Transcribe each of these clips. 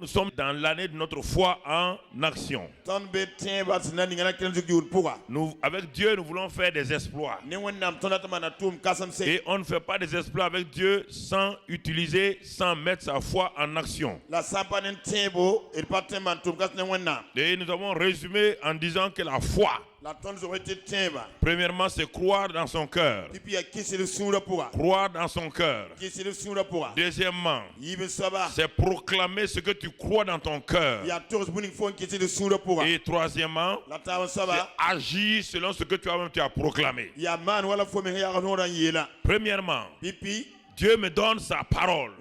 Nous sommes dans l'année de notre foi en action. Nous, avec Dieu, nous voulons faire des exploits. Et on ne fait pas des exploits avec Dieu sans utiliser, sans mettre sa foi en action. Et nous avons résumé en disant que la foi, premièrement, c'est croire dans son cœur. Croire dans son cœur. Deuxièmement, c'est proclamer ce que tu crois dans ton cœur. Et troisièmement, c'est agir selon ce que tu as proclamé. Premièrement, Dieu me donne sa parole.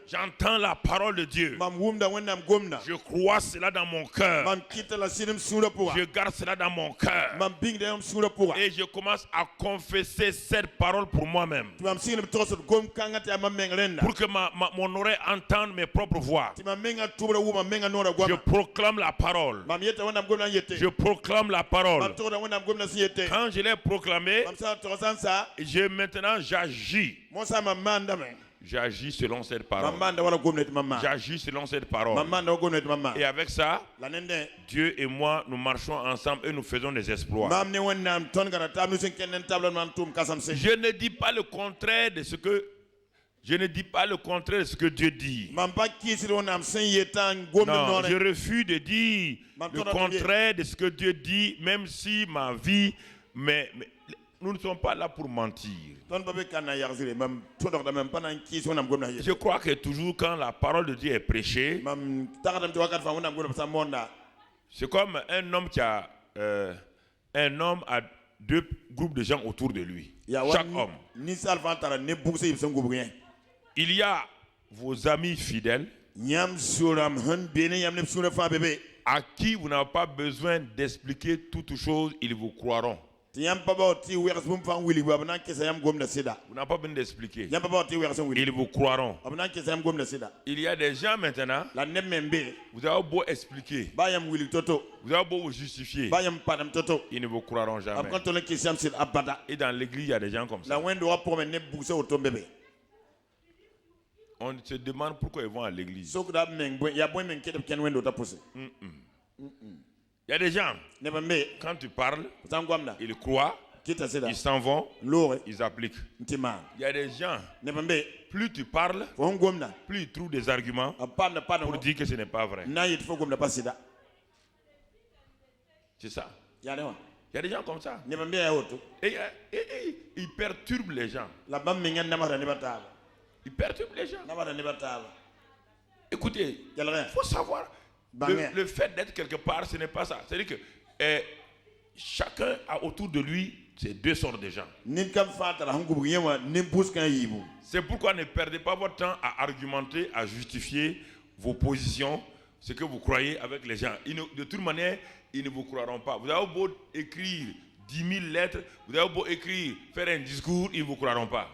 J'entends la parole de Dieu. Je crois cela dans mon cœur. Je garde cela dans mon cœur. Et je commence à confesser cette parole pour moi-même. Pour que mon oreille entende mes propres voix. Je proclame la parole. Je proclame la parole. Quand je l'ai proclamé, maintenant j'agis. J'agis selon cette parole. J'agis selon cette parole. Et avec ça, Dieu et moi, nous marchons ensemble et nous faisons des exploits. Je ne dis pas le contraire de ce que Dieu dit. Non, je refuse de dire le contraire de ce que Dieu dit, même si ma vie, mais nous ne sommes pas là pour mentir. Je crois que toujours quand la parole de Dieu est prêchée, c'est comme un homme a deux groupes de gens autour de lui. Chaque homme. Il y a vos amis fidèles à qui vous n'avez pas besoin d'expliquer toutes choses, ils vous croiront. Vous n'avez pas besoin d'expliquer. Ils vous croiront. Il y a des gens maintenant, vous avez beau expliquer, vous avez beau vous justifier, ils ne vous croiront jamais. Et dans l'église, il y a des gens comme ça. On se demande pourquoi ils vont à l'église. Il y a des gens, quand tu parles, ils croient, ils s'en vont, ils appliquent. Il y a des gens, plus tu parles, plus ils trouvent des arguments pour dire que ce n'est pas vrai. C'est ça. Il y a des gens comme ça. Et ils perturbent les gens. Ils perturbent les gens. Écoutez, il faut savoir. Le fait d'être quelque part, ce n'est pas ça. C'est-à-dire que chacun a autour de lui ces deux sortes de gens. C'est pourquoi ne perdez pas votre temps à argumenter, à justifier vos positions, ce que vous croyez avec les gens. De toute manière, ils ne vous croiront pas. Vous avez beau écrire 10 000 lettres, vous avez beau écrire, faire un discours, ils ne vous croiront pas.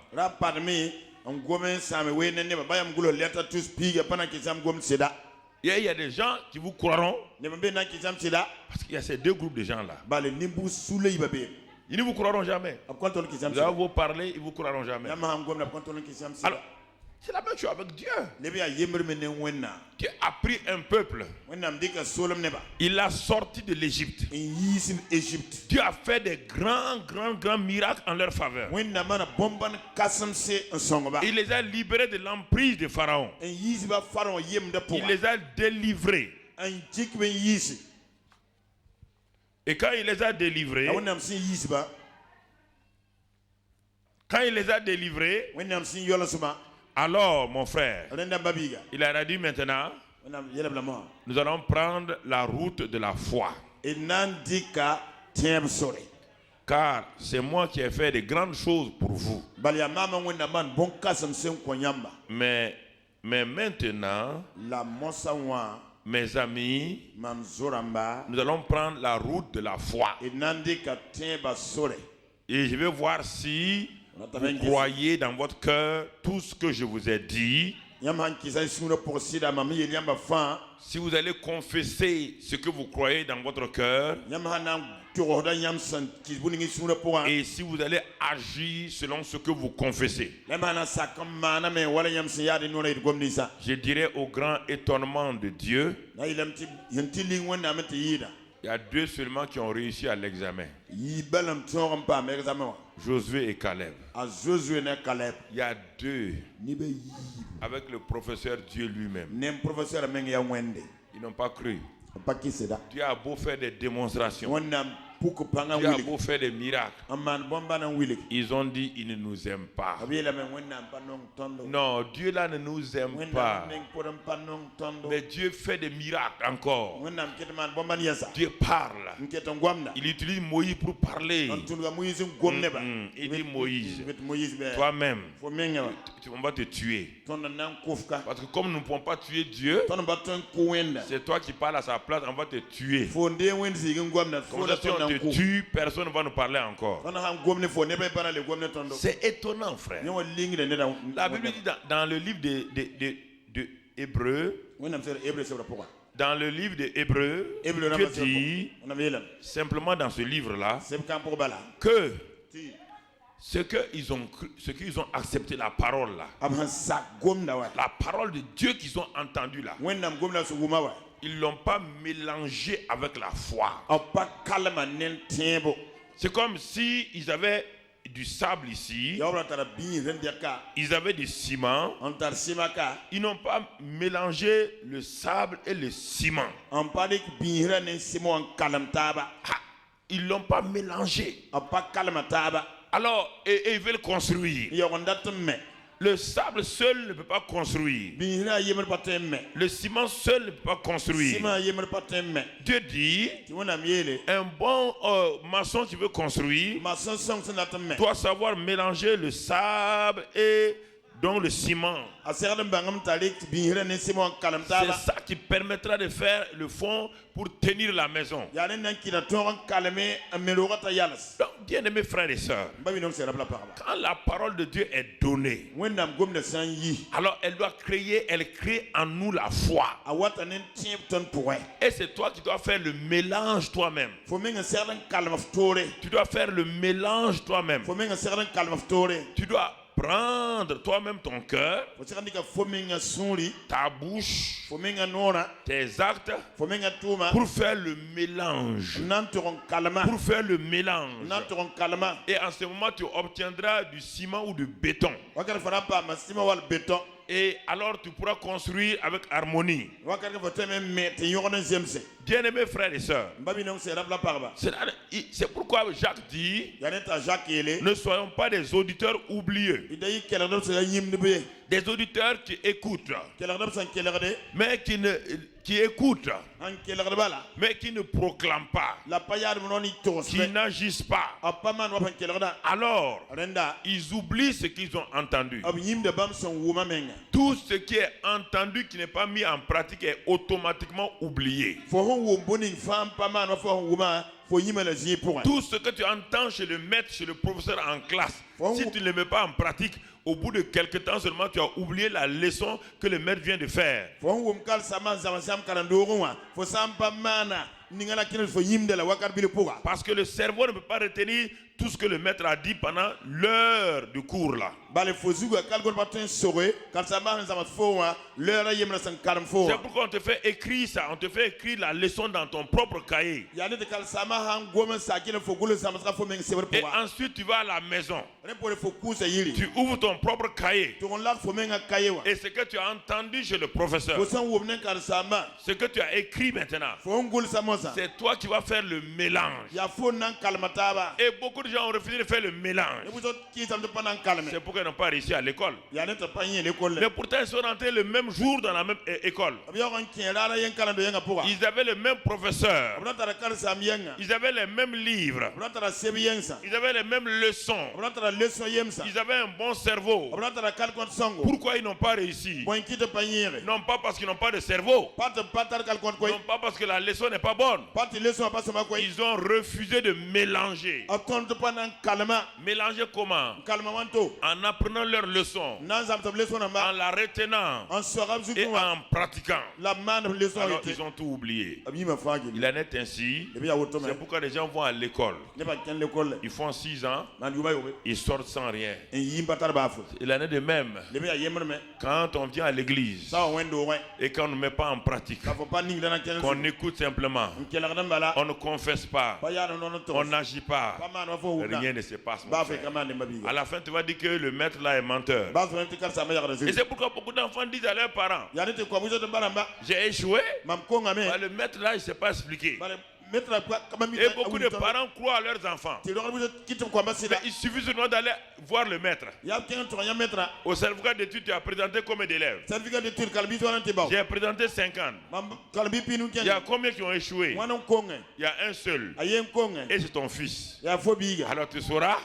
Et il y a des gens qui vous croiront parce qu'il y a ces deux groupes de gens là. Ils ne vous croiront jamais. Vous allez vous parler, ils ne vous croiront jamais. Alors, c'est la même chose avec Dieu. Dieu a pris un peuple. Il l'a sorti de l'Égypte. Dieu a fait des grands miracles en leur faveur. Il les a libérés de l'emprise de Pharaon. Il les a délivrés. Et quand il les a délivrés, alors, mon frère, il a dit maintenant, nous allons prendre la route de la foi. Car c'est moi qui ai fait de grandes choses pour vous. Mais maintenant, mes amis, nous allons prendre la route de la foi. Et je vais voir si vous croyez dans votre cœur tout ce que je vous ai dit. Si vous allez confesser ce que vous croyez dans votre cœur, et si vous allez agir selon ce que vous confessez, je dirais au grand étonnement de Dieu, il y a deux seulement qui ont réussi à l'examen. Josué et Caleb. Il y a deux avec le professeur Dieu lui-même. Ils n'ont pas cru. Dieu a beau faire des démonstrations. Dieu a beau faire des miracles. Ils ont dit il ne nous aime pas. Non, Dieu là ne nous aime pas. Mais Dieu fait des miracles encore. Dieu parle. Il utilise Moïse pour parler. Il dit Moïse, toi-même, on va te tuer. Parce que comme nous ne pouvons pas tuer Dieu, c'est toi qui parles à sa place, on va te tuer. Comme ça, si on te tue, personne ne va nous parler encore. C'est étonnant, frère. La Bible dit dans le livre de Hébreux, dans le livre de Hébreux, Dieu dit simplement dans ce livre-là que ce qu'ils ont accepté, la parole là, la parole de Dieu qu'ils ont entendue là, ils ne l'ont pas mélangé avec la foi. C'est comme si ils avaient du sable ici, ils avaient du ciment, ils n'ont pas mélangé le sable et le ciment. Ils ne l'ont pas mélangé. Alors, et ils veulent construire. Le sable seul ne peut pas construire. Le ciment seul ne peut pas construire. Dieu dit, un bon maçon qui veut construire doit savoir mélanger le sable et donc le ciment. C'est ça qui permettra de faire le fond pour tenir la maison. Donc, bien-aimés frères et sœurs, quand la parole de Dieu est donnée, alors elle crée en nous la foi. Et c'est toi qui dois faire le mélange toi-même. Tu dois faire le mélange toi-même. Tu dois prendre toi-même ton cœur, ta bouche, tes actes, pour faire le mélange. Pour faire le mélange. Et en ce moment, tu obtiendras du ciment ou du béton. Et alors tu pourras construire avec harmonie. Bien-aimés frères et sœurs, c'est pourquoi Jacques dit, ne soyons pas des auditeurs oublieux. Des auditeurs qui écoutent, mais qui écoutent, mais qui ne proclament pas, qui n'agissent pas. Alors, ils oublient ce qu'ils ont entendu. Tout ce qui est entendu qui n'est pas mis en pratique est automatiquement oublié. Tout ce que tu entends chez le maître, chez le professeur en classe, si tu ne le mets pas en pratique, au bout de quelques temps seulement, tu as oublié la leçon que le maître vient de faire. Parce que le cerveau ne peut pas retenir tout ce que le maître a dit pendant l'heure du cours là. C'est pourquoi on te fait écrire ça, on te fait écrire la leçon dans ton propre cahier. Et ensuite tu vas à la maison. Tu ouvres ton propre cahier. Et ce que tu as entendu chez le professeur, ce que tu as écrit maintenant, c'est toi qui vas faire le mélange. Et beaucoup de gens ont refusé de faire le mélange. C'est pourquoi ils n'ont pas réussi à l'école. Mais pourtant ils sont rentrés le même jour dans la même école. Ils avaient le même professeur. Ils avaient les mêmes livres. Ils avaient les mêmes leçons. Ils avaient un bon cerveau. Pourquoi ils n'ont pas réussi? Non pas parce qu'ils n'ont pas de cerveau. Non pas parce que la leçon n'est pas bonne. Ils ont refusé de mélanger. Mélanger comment? En apprenant leurs leçons, en la retenant et en pratiquant. Alors ils ont tout oublié. Il en est ainsi. C'est pourquoi les gens vont à l'école. Ils font 6 ans, ils sortent sans rien. Il en est de même quand on vient à l'église et qu'on ne met pas en pratique, qu'on écoute simplement, on ne confesse pas, on n'agit pas, rien ne se passe. À la fin, tu vas dire que le maître là est menteur. Et c'est pourquoi beaucoup d'enfants disent à leurs parents: j'ai échoué, le maître là il ne s'est pas expliqué. Et beaucoup de parents croient à leurs enfants. Mais il suffit seulement d'aller voir le maître. Au certificat d'études, tu as présenté combien d'élèves? J'ai présenté 50. Il y a combien qui ont échoué? Il y a un seul. Et c'est ton fils. Alors tu sauras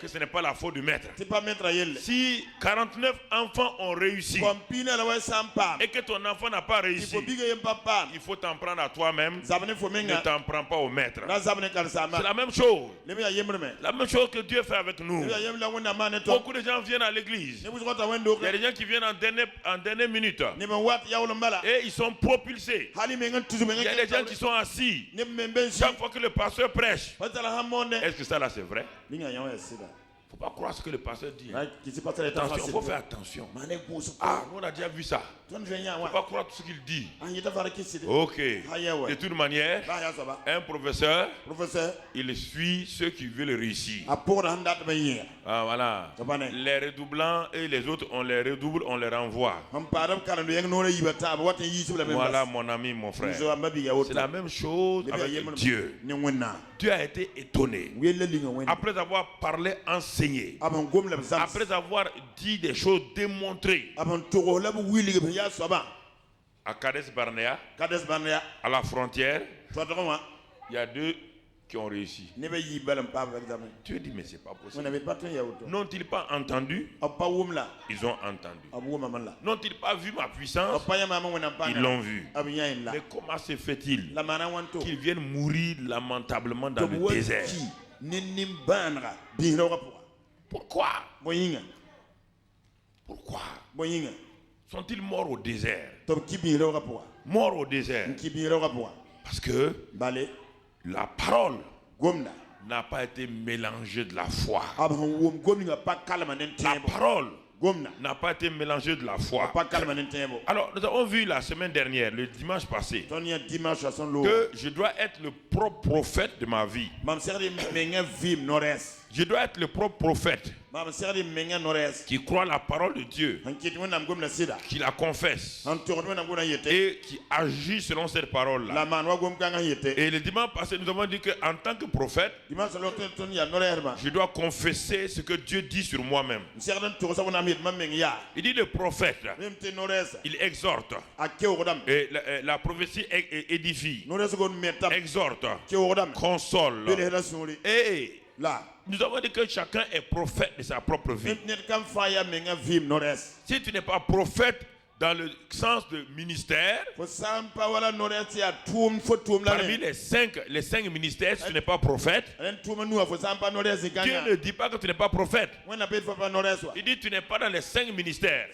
que ce n'est pas la faute du maître. Si 49 enfants ont réussi et que ton enfant n'a pas réussi, il faut t'en prendre à toi-même. Ne t'en prends pas au maître. C'est la même chose. La même chose que Dieu fait avec nous. Beaucoup de gens viennent à l'église. Il y a des gens qui viennent en dernière minute. Et ils sont propulsés. Il y a des gens qui sont assis. Chaque fois que le pasteur prêche. Est-ce que ça là c'est vrai? Il ne faut pas croire ce que le pasteur dit. Attention, il faut faire attention. Ah, nous on a déjà vu ça. Il ne faut pas croire tout ce qu'il dit. Ok. De toute manière, un professeur, il suit ceux qui veulent réussir. Ah, voilà. Les redoublants et les autres, on les redouble, on les renvoie. Voilà mon ami, mon frère. C'est la même chose avec Dieu. Dieu a été étonné. Après avoir parlé, enseigné, après avoir dit des choses démontrées, à Kades Barnea, à la frontière, il y a 2 qui ont réussi. Tu dis mais c'est pas possible. N'ont-ils pas entendu? Ils ont entendu. N'ont-ils pas vu ma puissance? Ils l'ont vu. Mais comment se fait-il qu'ils viennent mourir lamentablement dans le désert? Pourquoi? Pourquoi? Sont-ils morts au désert? Morts au désert. Parce que la parole n'a pas été mélangée de la foi. La parole n'a pas été mélangée de la foi. Alors, nous avons vu la semaine dernière, le dimanche passé, que je dois être le propre prophète de ma vie. Je dois être le propre prophète qui croit la parole de Dieu, qui la confesse et qui agit selon cette parole-là. Et le dimanche passé, nous avons dit qu'en tant que prophète, je dois confesser ce que Dieu dit sur moi-même. Il dit le prophète, il exhorte. Et la prophétie édifie, exhorte, console. Et nous avons dit que chacun est prophète de sa propre vie. Si tu n'es pas prophète dans le sens de ministère, parmi les cinq ministères, si tu n'es pas prophète, Dieu ne dit pas que tu n'es pas prophète. Il dit que tu n'es pas dans les 5 ministères.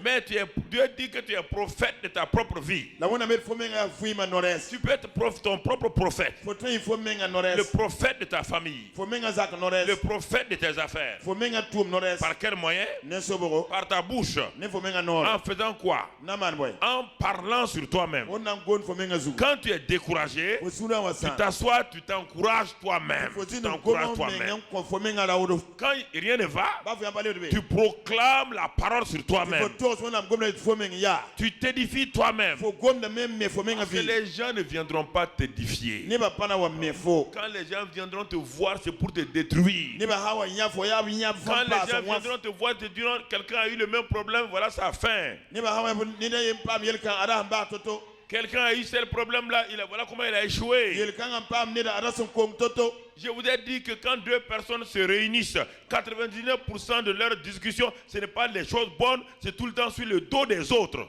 Mais Dieu dit que tu es prophète de ta propre vie. Tu peux être ton propre prophète. Le prophète de ta famille. Le prophète de tes affaires. Par quel moyen? Par ta bouche. En faisant quoi? En parlant sur toi-même. Quand tu es découragé, tu t'assois, tu t'encourages toi-même. Quand rien ne va, tu proclames la parole sur toi-même. Tu t'édifies toi-même. Parce que les gens ne viendront pas t'édifier. Quand les gens viendront te voir, c'est pour te détruire. Quand les gens viendront te voir, te diront quelqu'un a eu le même problème, voilà sa fin. Quelqu'un a eu ce problème-là, voilà comment il a échoué. Je vous ai dit que quand 2 personnes se réunissent, 99% de leur discussion, ce n'est pas les choses bonnes, c'est tout le temps sur le dos des autres.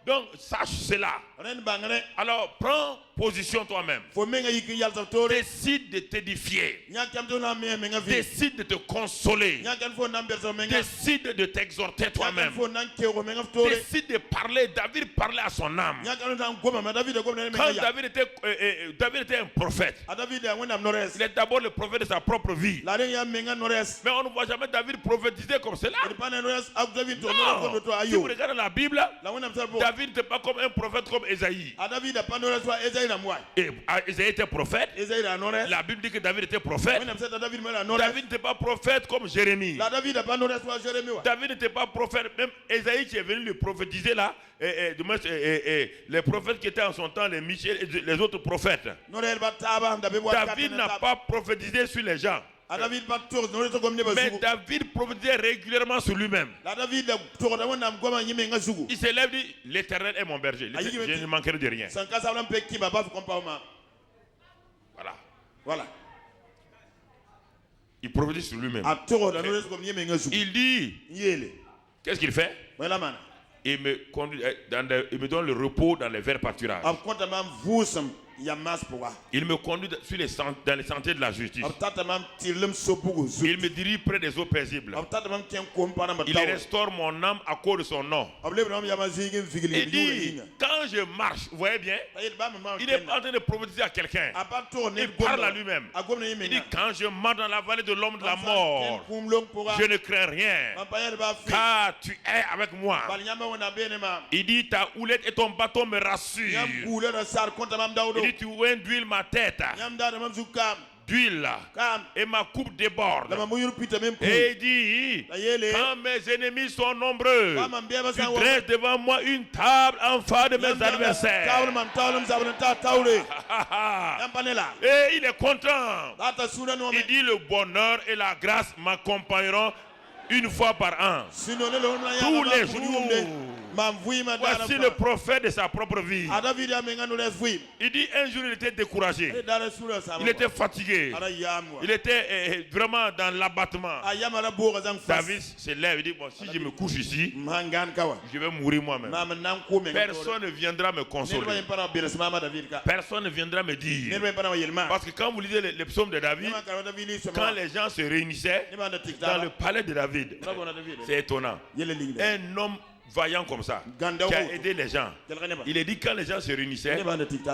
Donc, sache cela. Alors, prends position toi-même. Décide de t'édifier. Décide de te consoler. Décide de t'exhorter toi-même. Décide de parler. David parlait à son âme. Quand David était un prophète, il est d'abord le prophète de sa propre vie. Mais on ne voit jamais David prophétiser comme cela. Non. Si vous regardez la Bible, David n'était pas comme un prophète comme Esaïe. Et Esaïe était prophète. La Bible dit que David était prophète. David n'était pas prophète comme Jérémie. David n'était pas prophète. Même Esaïe qui est venu le prophétiser là, les prophètes qui étaient en son temps, les Michel et les autres prophètes. David n'a pas prophétisé sur les gens. Mais David prophétisait régulièrement sur lui-même. Il se lève et dit, l'Éternel est mon berger. Je ne manquerai de rien. Voilà. Il prophétise sur lui-même. Il dit, qu'est-ce qu'il fait? Il me donne le repos dans les verts pâturages. Il me conduit dans les sentiers de la justice. Il me dirige près des eaux paisibles. Il restaure mon âme à cause de son nom. Il dit, quand je marche, vous voyez bien, il est en train de prophétiser à quelqu'un. Il parle à lui-même. Il dit, quand je marche dans la vallée de l'homme de la mort, je ne crains rien, car tu es avec moi. Il dit, ta houlette et ton bâton me rassurent. Il dit, tu induis ma tête d'huile et ma coupe déborde. Et il dit, quand mes ennemis sont nombreux, tu dresses devant moi une table en face de mes adversaires. Et il est content. Il dit, le bonheur et la grâce m'accompagneront une fois par an, tous les jours. Voici le prophète de sa propre vie. Il dit un jour il était découragé. Il était fatigué. Il était vraiment dans l'abattement. David se lève et dit, bon, si je me couche ici, je vais mourir moi-même. Personne ne viendra me consoler. Personne ne viendra me dire. Parce que quand vous lisez les psaumes de David, quand les gens se réunissaient dans le palais de David, c'est étonnant. Un homme vaillant comme ça, qui a aidé les gens. Il est dit quand les gens se réunissaient,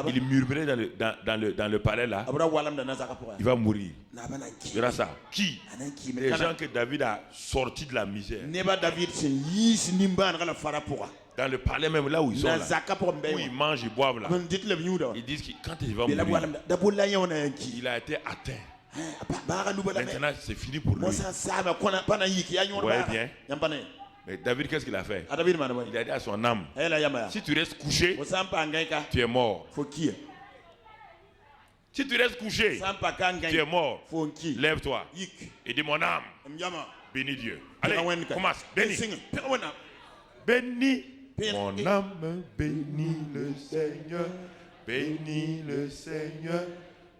il murmurait dans le palais là, il va mourir. Il verra ça. Qui? Les gens que David a sortis de la misère. Dans le palais même là où ils sont là, où ils mangent, ils boivent là. Ils disent que quand il va mourir, il a été atteint. Maintenant c'est fini pour lui. Vous voyez bien. Mais David, qu'est-ce qu'il a fait? Il a dit à son âme, si tu restes couché, tu es mort. Si tu restes couché, tu es mort. Lève-toi. Et dis, mon âme, bénis Dieu. Allez, commence. Bénis. Bénis. Mon âme, bénis le Seigneur. Bénis le Seigneur.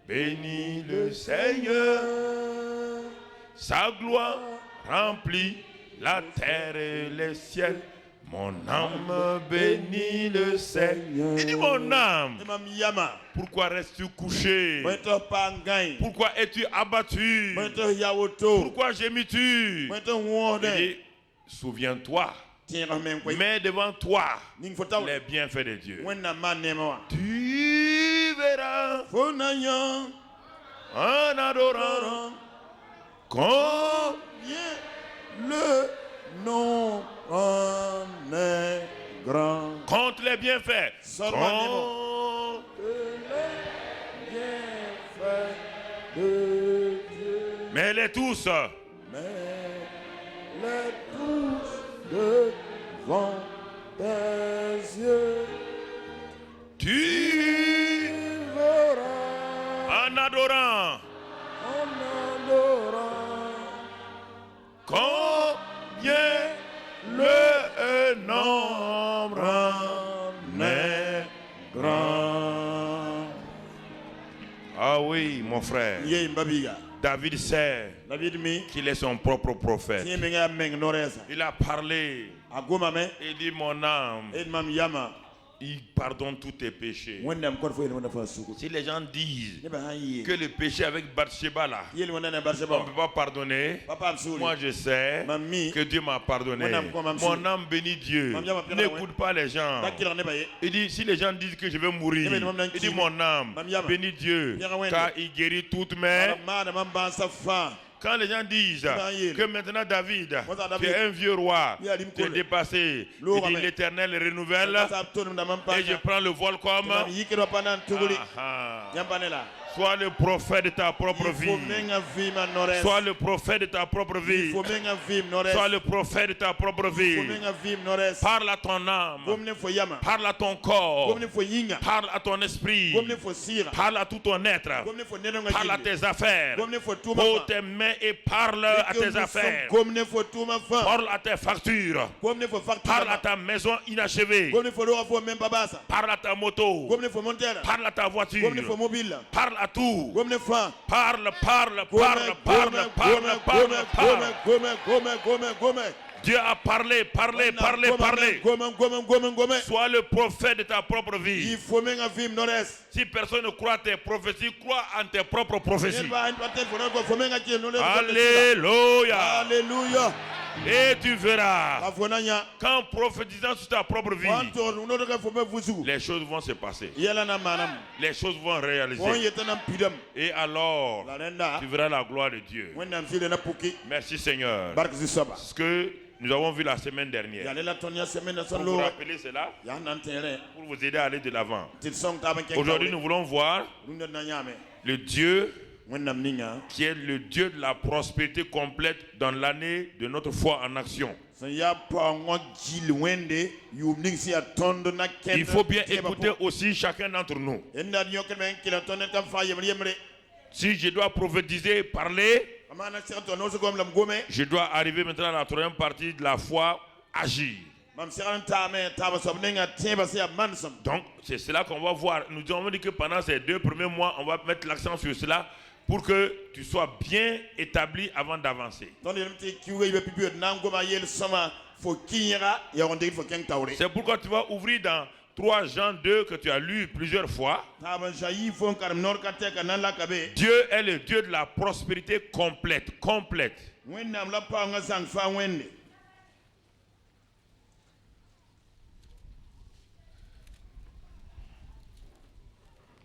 Bénis le Seigneur. Sa gloire remplit la terre et les ciels. Mon âme bénit le Seigneur. Il dit, mon âme, pourquoi restes-tu couché? Pourquoi es-tu abattu? Pourquoi gémis-tu? Il dit, souviens-toi, mets devant toi les bienfaits de Dieu. Tu verras en adorant combien le nom en est grand. Compte les bienfaits. Compte les bienfaits de Dieu. Mets-les tous. Mets-les tous devant tes yeux. Tu verras en adorant. Combien le nombre en est grand. Ah oui, mon frère. David sait qu'il est son propre prophète. Il a parlé. Il dit mon âme, il pardonne tous tes péchés. Si les gens disent que le péché avec Bathsheba là, on ne peut pas pardonner, moi je sais que Dieu m'a pardonné. Mon âme bénit Dieu. N'écoute pas les gens. Il dit, si les gens disent que je vais mourir, il dit mon âme bénit Dieu, car il guérit toutes mes... Quand les gens disent que maintenant David, tu es un vieux roi, tu es dépassé, il dit l'Éternel renouvelle et je prends le vol comme... Sois le prophète de ta propre vie. Sois le prophète de ta propre vie. Sois le prophète de ta propre vie. Parle à ton âme. Parle à ton corps. Parle à ton esprit. Parle à tout ton être. Parle à tes affaires. Pose tes mains et parle à tes affaires. Parle à tes factures. Parle à ta maison inachevée. Parle à ta moto. Parle à ta voiture. Parle à tout. Parle. Dieu a parlé. Sois le prophète de ta propre vie. Si personne ne croit tes prophéties, crois en tes propres prophéties. Alléluia. Et tu verras, qu'en prophétisant sur ta propre vie, les choses vont se passer. Les choses vont réaliser. Et alors, tu verras la gloire de Dieu. Merci Seigneur. Ce que nous avons vu la semaine dernière. Pour vous rappeler cela, pour vous aider à aller de l'avant. Aujourd'hui, nous voulons voir le Dieu qui est le Dieu de la prospérité complète dans l'année de notre foi en action. Il faut bien écouter aussi chacun d'entre nous. Si je dois prophétiser, parler, je dois arriver maintenant à la troisième partie de la foi, agir. Donc, c'est cela qu'on va voir. Nous avons dit que pendant ces 2 premiers mois, on va mettre l'accent sur cela pour que tu sois bien établi avant d'avancer. C'est pourquoi tu vas ouvrir dans 3 Jean 2 que tu as lu plusieurs fois. Dieu est le Dieu de la prospérité complète.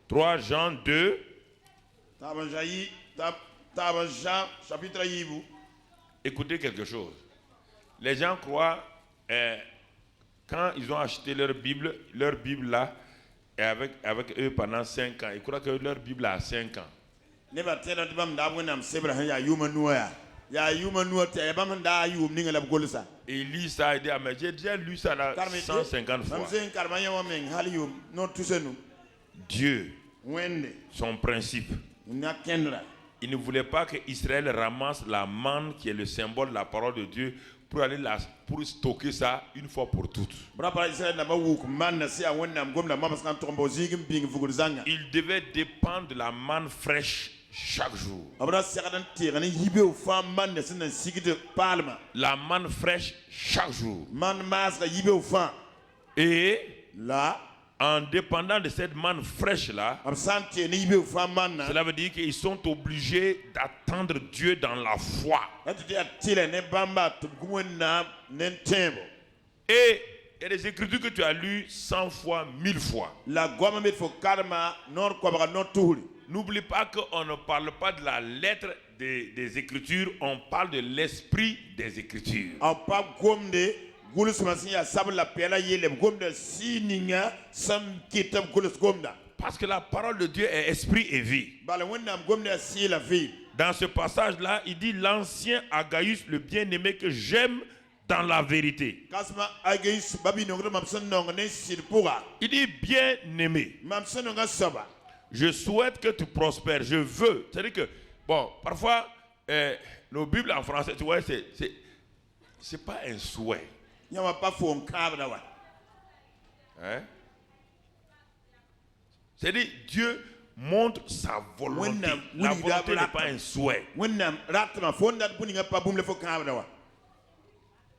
3 Jean 2. Écoutez quelque chose. Les gens croient, quand ils ont acheté leur Bible là, et avec eux pendant 5 ans, ils croient que leur Bible a 5 ans. Et il lit ça et dit, ah, mais j'ai déjà lu ça là 150 fois. Dieu, son principe, il ne voulait pas que Israël ramasse la manne qui est le symbole de la parole de Dieu pour aller pour stocker ça une fois pour toutes. Il devait dépendre de la manne fraîche chaque jour. La manne fraîche chaque jour. Et là, en dépendant de cette manne fraîche là, cela veut dire qu'ils sont obligés d'attendre Dieu dans la foi. Et il y a des écritures que tu as lues 100 fois, 1000 fois. N'oublie pas qu'on ne parle pas de la lettre des écritures, on parle de l'esprit des écritures. Parce que la parole de Dieu est esprit et vie. Dans ce passage-là, il dit l'ancien Agaïus, le bien-aimé que j'aime dans la vérité. Il dit bien-aimé. Je souhaite que tu prospères. Je veux. C'est-à-dire que, bon, parfois, nos Bibles en français, tu vois, c'est pas un souhait. Hein? C'est-à-dire, Dieu, montre sa volonté. La volonté n'est pas un souhait.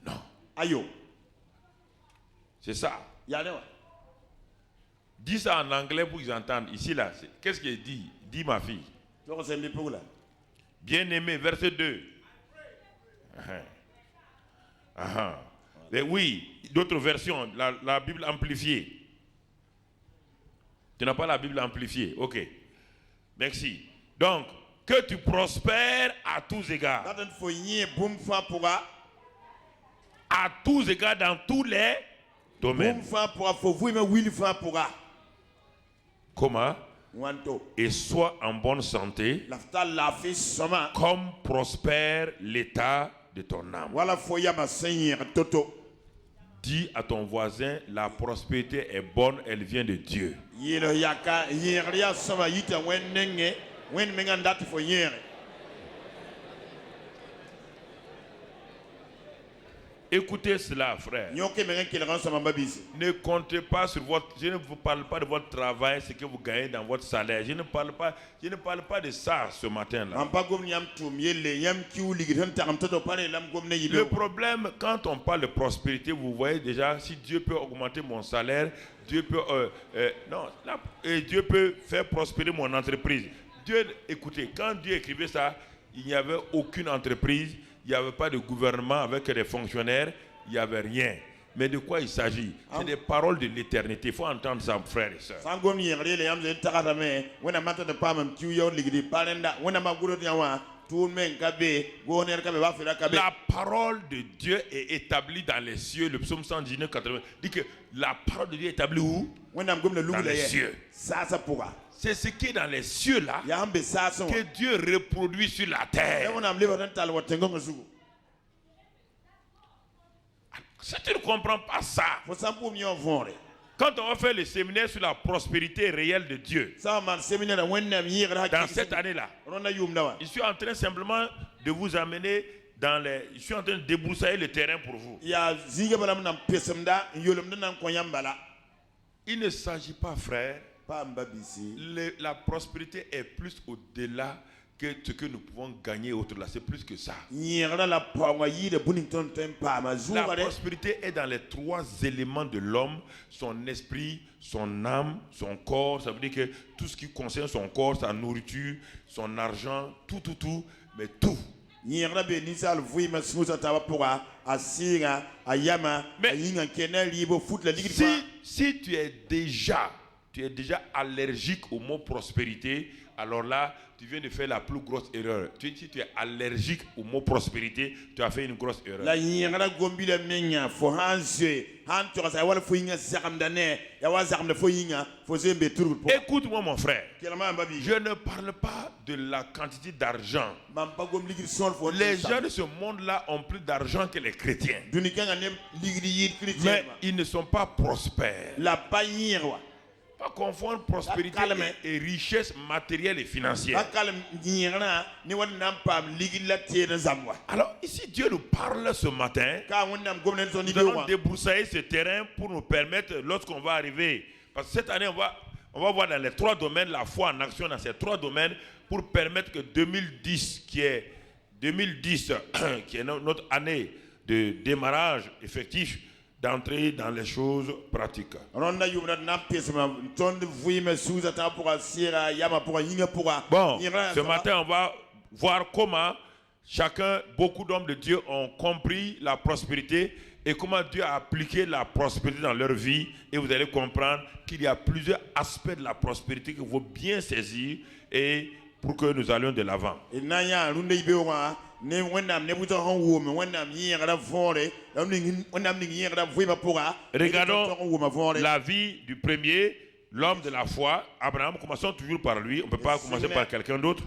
Non. C'est ça. Dis ça en anglais pour qu'ils entendent. Ici, là, qu'est-ce qu'il dit? Dis ma fille. Bien-aimé, verset 2. Mais oui, d'autres versions, la Bible amplifiée. Tu n'as pas la Bible amplifiée. Ok. Merci. Donc, que tu prospères à tous égards. À tous égards, dans tous les domaines. Comment? Et sois en bonne santé, comme prospère l'état de ton âme. Dis à ton voisin, la prospérité est bonne, elle vient de Dieu. Écoutez cela, frère. Ne comptez pas sur votre... Je ne vous parle pas de votre travail, ce que vous gagnez dans votre salaire. Je ne parle pas de ça ce matin-là. Le problème, quand on parle de prospérité, vous voyez déjà, si Dieu peut augmenter mon salaire, Dieu peut... Dieu peut faire prospérer mon entreprise. Dieu, écoutez, quand Dieu écrivait ça, il n'y avait aucune entreprise. Il n'y avait pas de gouvernement avec des fonctionnaires, il n'y avait rien. Mais de quoi il s'agit? C'est des paroles de l'éternité. Il faut entendre ça, frères et sœurs. La parole de Dieu est établie dans les cieux. Le psaume 119, 80 dit que la parole de Dieu est établie où? Dans les cieux. C'est ce qui est dans les cieux là que Dieu reproduit sur la terre. Si tu ne comprends pas ça, quand on va faire le séminaire sur la prospérité réelle de Dieu, dans cette année-là, je suis en train simplement de vous amener dans les... Je suis en train de débroussailler le terrain pour vous. Il ne s'agit pas, frère, la prospérité est plus au-delà que ce que nous pouvons gagner autre là. C'est plus que ça. La prospérité est dans les trois éléments de l'homme: son esprit, son âme, son corps. Ça veut dire que tout ce qui concerne son corps, sa nourriture, son argent, tout, mais tout. Mais si tu es déjà allergique au mot prospérité, alors là, tu viens de faire la plus grosse erreur. Si tu es allergique au mot prospérité, tu as fait une grosse erreur. Écoute-moi, mon frère. Je ne parle pas de la quantité d'argent. Les gens de ce monde-là ont plus d'argent que les chrétiens. Mais ils ne sont pas prospères. Pas confondre prospérité et richesse matérielle et financière. Alors ici Dieu nous parle ce matin. Nous allons débroussailler ce terrain pour nous permettre, lorsqu'on va arriver, parce que cette année on va voir dans les trois domaines la foi en action dans ces trois domaines, pour permettre que 2010 qui est notre année de démarrage effectif, d'entrer dans les choses pratiques. Bon, ce matin, on va voir comment beaucoup d'hommes de Dieu ont compris la prospérité et comment Dieu a appliqué la prospérité dans leur vie. Et vous allez comprendre qu'il y a plusieurs aspects de la prospérité qu'il faut bien saisir et pour que nous allions de l'avant. Regardons la vie du premier, l'homme de la foi, Abraham. Commençons toujours par lui. On ne peut pas commencer par quelqu'un d'autre.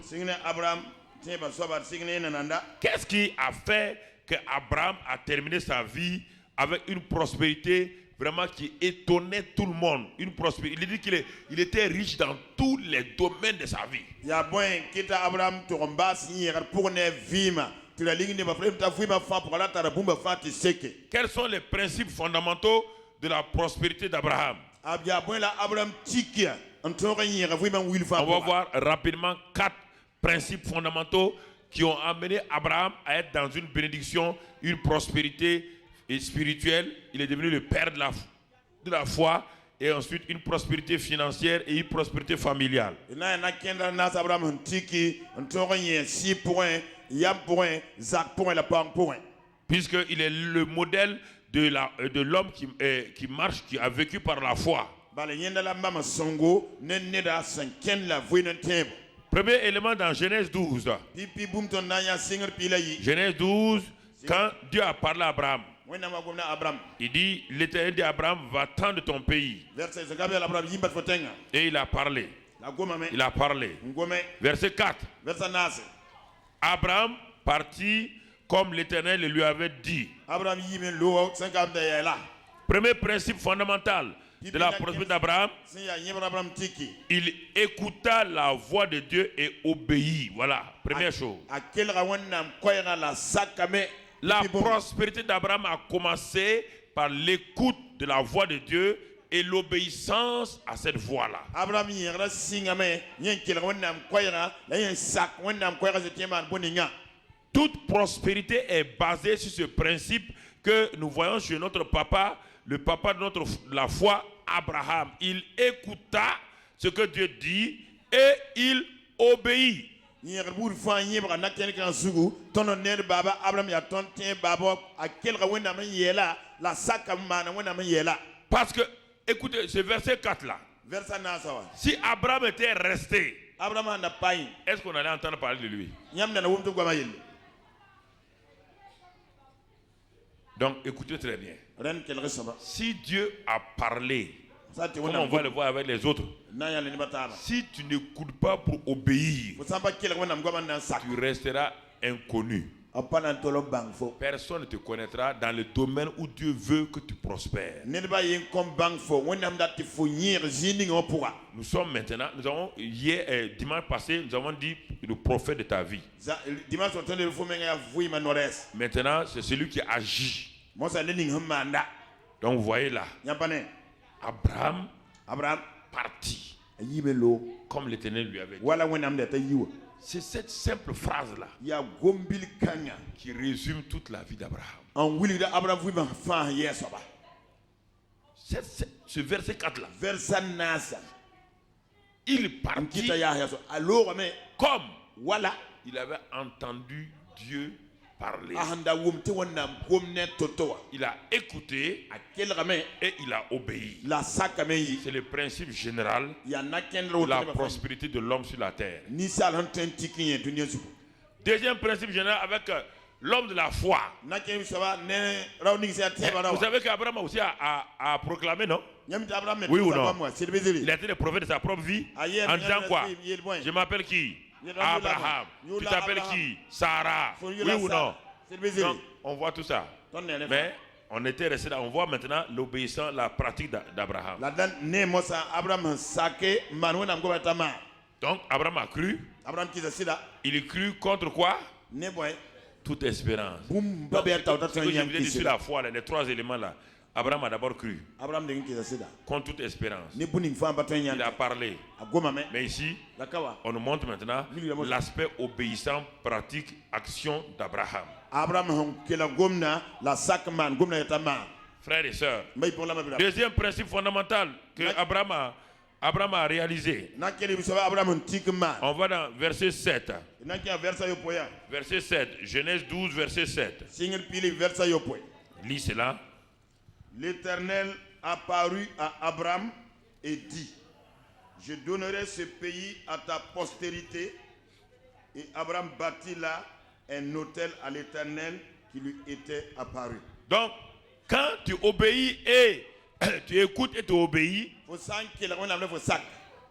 Qu'est-ce qui a fait que Abraham a terminé sa vie avec une prospérité vraiment qui étonnait tout le monde? Une prospérité. Il dit qu'il était riche dans tous les domaines de sa vie. Quels sont les principes fondamentaux de la prospérité d'Abraham? On va voir rapidement 4 principes fondamentaux qui ont amené Abraham à être dans une bénédiction, une prospérité spirituelle. Il est devenu le père de la foi, et ensuite une prospérité financière et une prospérité familiale. Puisqu'il est le modèle de l'homme qui marche, qui a vécu par la foi. Premier élément dans Genèse 12. Genèse 12, quand Dieu a parlé à Abraham, il dit, l'Éternel dit à Abraham, va-t'en de ton pays. Et il a parlé. Il a parlé. Verset 4. Abraham partit comme l'Éternel le lui avait dit. Premier principe fondamental de la prospérité d'Abraham, il écouta la voix de Dieu et obéit. Voilà, première chose. La prospérité d'Abraham a commencé par l'écoute de la voix de Dieu et l'obéissance à cette voix-là. Toute prospérité est basée sur ce principe que nous voyons chez notre papa, le papa de la foi, Abraham. Il écouta ce que Dieu dit et il obéit. Parce que, écoutez, ce verset 4 là, si Abraham était resté, est-ce qu'on allait entendre parler de lui? Donc écoutez très bien. Si Dieu a parlé, comme on va le voir avec les autres, si tu n'écoutes pas pour obéir, tu resteras inconnu. Personne ne te connaîtra dans le domaine où Dieu veut que tu prospères. Nous sommes maintenant, nous avons hier, dimanche passé, nous avons dit le prophète de ta vie. Maintenant, c'est celui qui agit. Donc vous voyez là, Abraham partit comme l'Éternel lui avait dit. C'est cette simple phrase-là qui résume toute la vie d'Abraham. Ce verset 4-là, il partit comme il avait entendu Dieu parler. Il a écouté et il a obéi. C'est le principe général de la prospérité de l'homme sur la terre. Deuxième principe général avec l'homme de la foi. Vous savez qu'Abraham aussi a proclamé, non? Oui ou non? Il a été le prophète de sa propre vie en disant quoi? Je m'appelle qui? Abraham. Tu t'appelles qui? Sarah. Oui ou non? Donc, on voit tout ça. Mais on était resté là. On voit maintenant l'obéissance, la pratique d'Abraham. Donc Abraham a cru. Il crut contre quoi? Toute espérance. Donc, ce que je vous ai dit sur la foi, les 3 éléments là. Abraham a d'abord cru. Contre toute espérance. Il a parlé. Mais ici, on nous montre maintenant l'aspect obéissant, pratique, action d'Abraham. Frères et sœurs, deuxième principe fondamental que Abraham a réalisé. On va dans verset 7. Verset 7, Genèse 12, verset 7. Lis cela. L'Éternel apparut à Abraham et dit, je donnerai ce pays à ta postérité. Et Abraham bâtit là un autel à l'Éternel qui lui était apparu. Donc, quand tu obéis et tu écoutes et tu obéis,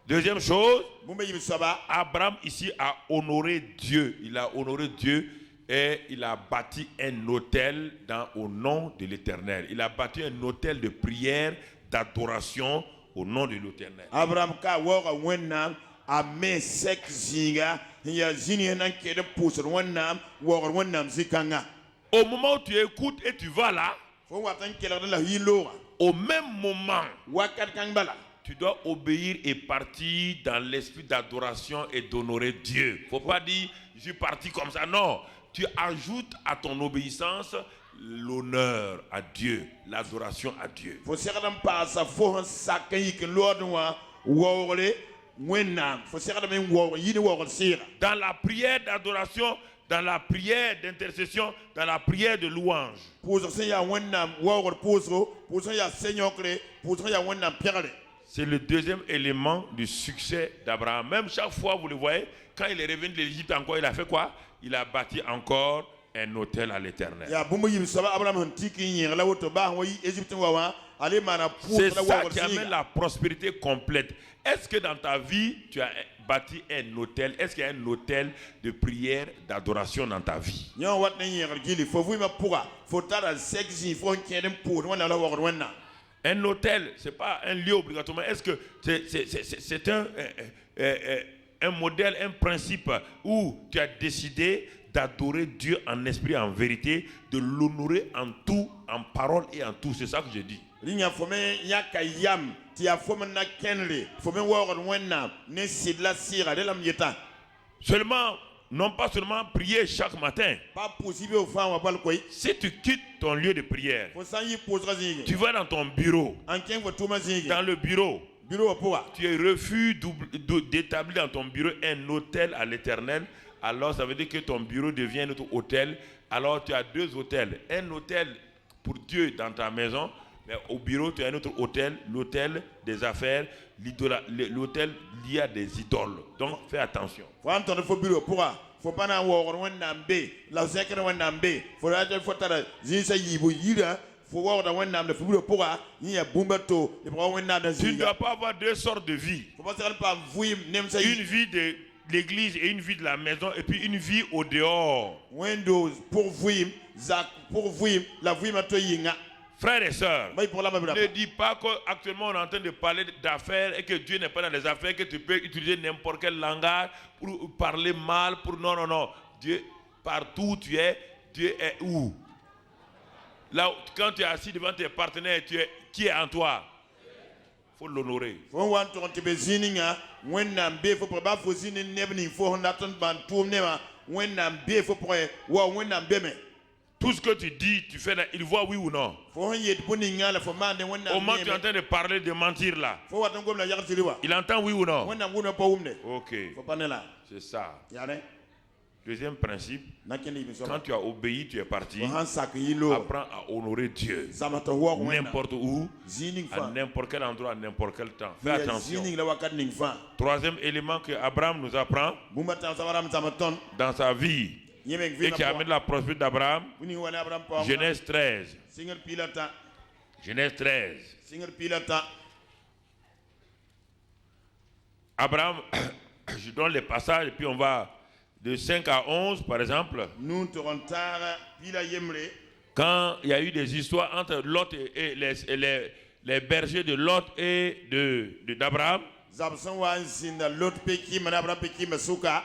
deuxième chose, Abraham ici a honoré Dieu. Il a honoré Dieu et il a bâti un autel au nom de l'Éternel. Il a bâti un autel de prière, d'adoration au nom de l'Éternel. Abraham au moment où tu écoutes et tu vas là, au même moment, tu dois obéir et partir dans l'esprit d'adoration et d'honorer Dieu. Il ne faut pas dire, je suis parti comme ça. Non, tu ajoutes à ton obéissance l'honneur à Dieu, l'adoration à Dieu. Dans la prière d'adoration, dans la prière d'intercession, dans la prière de louange. C'est le deuxième élément du succès d'Abraham. Même chaque fois, vous le voyez, quand il est revenu de l'Égypte encore, il a fait quoi? Il a bâti encore un autel à l'Éternel. C'est ça qui amène la prospérité complète. Est-ce que dans ta vie, tu as bâti un autel? Est-ce qu'il y a un autel de prière, d'adoration dans ta vie? Un autel, ce n'est pas un lieu obligatoirement. Est-ce que c'est un modèle, un principe où tu as décidé d'adorer Dieu en esprit et en vérité, de l'honorer en tout, en parole et en tout? C'est ça que je dis. Seulement, non pas seulement prier chaque matin. Si tu quittes ton lieu de prière, tu vas dans ton bureau. Dans le bureau, tu refuses d'établir dans ton bureau un autel à l'Éternel. Alors ça veut dire que ton bureau devient notre hôtel. Alors tu as deux hôtels. Un hôtel pour Dieu dans ta maison, mais au bureau tu as un autre hôtel, l'hôtel des affaires, l'hôtel lié à des idoles. Donc fais attention. Tu ne dois pas avoir deux sortes de vie. Une vie de l'église et une vie de la maison, et puis une vie au dehors. Frères et sœurs, ne dis pas qu'actuellement on est en train de parler d'affaires et que Dieu n'est pas dans les affaires, que tu peux utiliser n'importe quel langage pour parler mal. Non, non, non. Dieu, partout où tu es, Dieu est où? Là, quand tu es assis devant tes partenaires, qui est en toi? Il faut l'honorer. Tout ce que tu dis, tu fais, il voit oui ou non. Au moment où tu es en train de parler, de mentir là, il entend oui ou non. Ok, c'est ça. Deuxième principe, quand tu as obéi, tu es parti. Apprends à honorer Dieu. N'importe où, à n'importe quel endroit, à n'importe quel temps. Fais attention. Troisième élément que Abraham nous apprend dans sa vie et qui amène la prospérité d'Abraham. Genèse 13. Genèse 13. Abraham, je donne les passages et puis on va de 5 à 11 par exemple. Quand il y a eu des histoires entre Lot et les bergers de Lot et d'Abraham.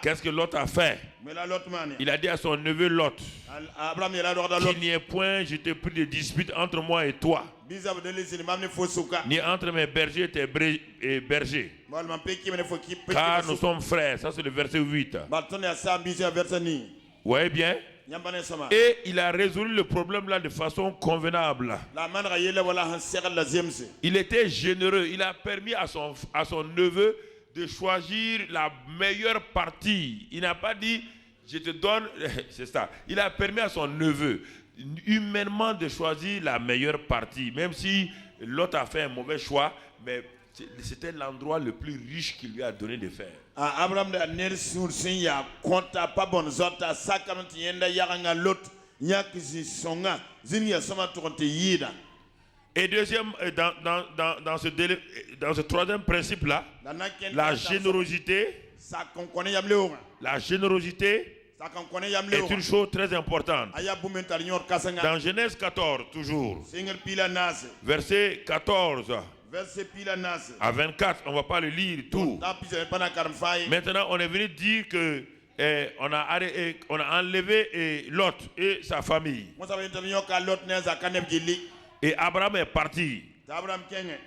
Qu'est-ce que Lot a fait? Il a dit à son neveu Lot qu'il n'y ait point, je te prie, de dispute entre moi et toi, ni entre mes bergers et tes bergers, car nous sommes frères. Ça c'est le verset 8. Vous voyez bien? Et il a résolu le problème là de façon convenable. Il était généreux. Il a permis à son neveu de choisir la meilleure partie. Il n'a pas dit je te donne, c'est ça. Il a permis à son neveu humainement de choisir la meilleure partie, même si l'autre a fait un mauvais choix, mais c'était l'endroit le plus riche qu'il lui a donné de faire. Abraham et deuxième, dans ce troisième principe-là, la générosité. La générosité est une chose très importante. Dans Genèse 14, toujours, verset 14 à 24, on ne va pas le lire tout. Maintenant, on est venu dire que on a enlevé Lot et sa famille. Et Abraham est parti.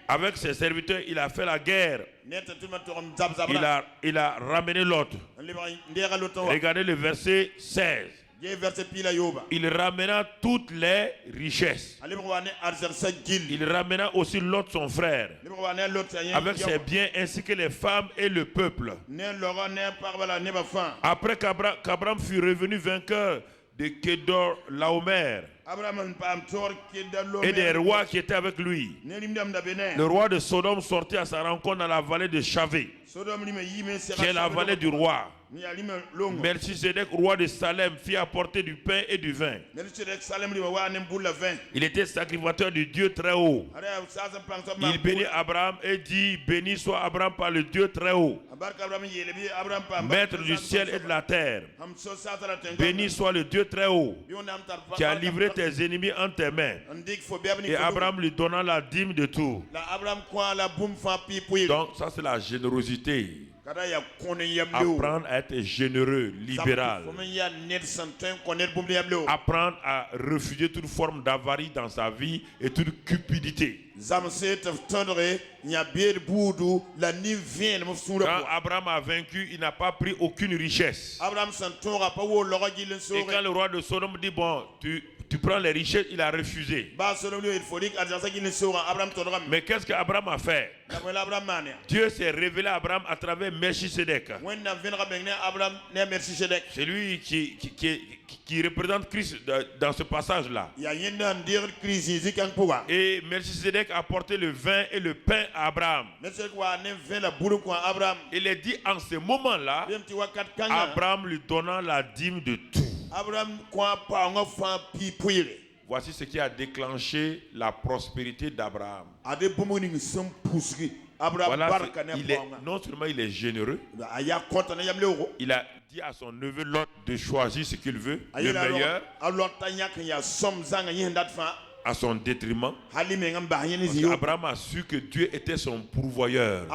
Avec ses serviteurs, il a fait la guerre. Il a ramené l'autre. Regardez le verset 16. Il ramena toutes les richesses. Il ramena aussi Lot son frère, avec ses biens ainsi que les femmes et le peuple. Après qu'Abraham fut revenu vainqueur de Kedor Laomer et des rois qui étaient avec lui, le roi de Sodome sortit à sa rencontre dans la vallée de Chavé, qui est la vallée du roi. Melchisedec, roi de Salem, fit apporter du pain et du vin. Il était sacrificateur du Dieu très haut. Il bénit Abraham et dit: béni soit Abraham par le Dieu très haut, maître du ciel et de la terre. Béni soit le Dieu très haut, qui a livré tes ennemis entre tes mains. Et Abraham lui donna la dîme de tout. Donc ça, c'est la générosité. Apprendre à être généreux, libéral. Apprendre à refuser toute forme d'avarie dans sa vie et toute cupidité. Quand Abraham a vaincu, il n'a pas pris aucune richesse. Et quand le roi de Sodome dit: bon, tu prends les richesses, il a refusé. Mais qu'est-ce qu'Abraham a fait? Dieu s'est révélé à Abraham à travers Melchisedec. C'est lui qui représente Christ dans ce passage-là. Et Melchisedec a apporté le vin et le pain à Abraham. Il est dit en ce moment-là, Abraham lui donnant la dîme de tout. Voici ce qui a déclenché la prospérité d'Abraham. Voilà, non seulement il est généreux, il a dit à son neveu Lot de choisir ce qu'il veut, le meilleur, à son détriment. Abraham a su que Dieu était son pourvoyeur.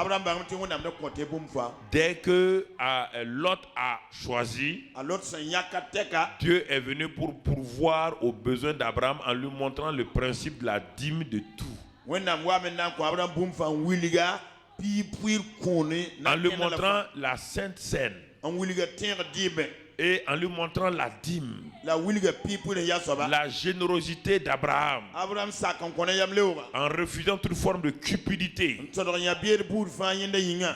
Dès que Lot a choisi, Dieu est venu pour pourvoir aux besoins d'Abraham en lui montrant le principe de la dîme de tout. En lui montrant la Sainte Seine et en lui montrant la dîme, la générosité d'Abraham, en refusant toute forme de cupidité,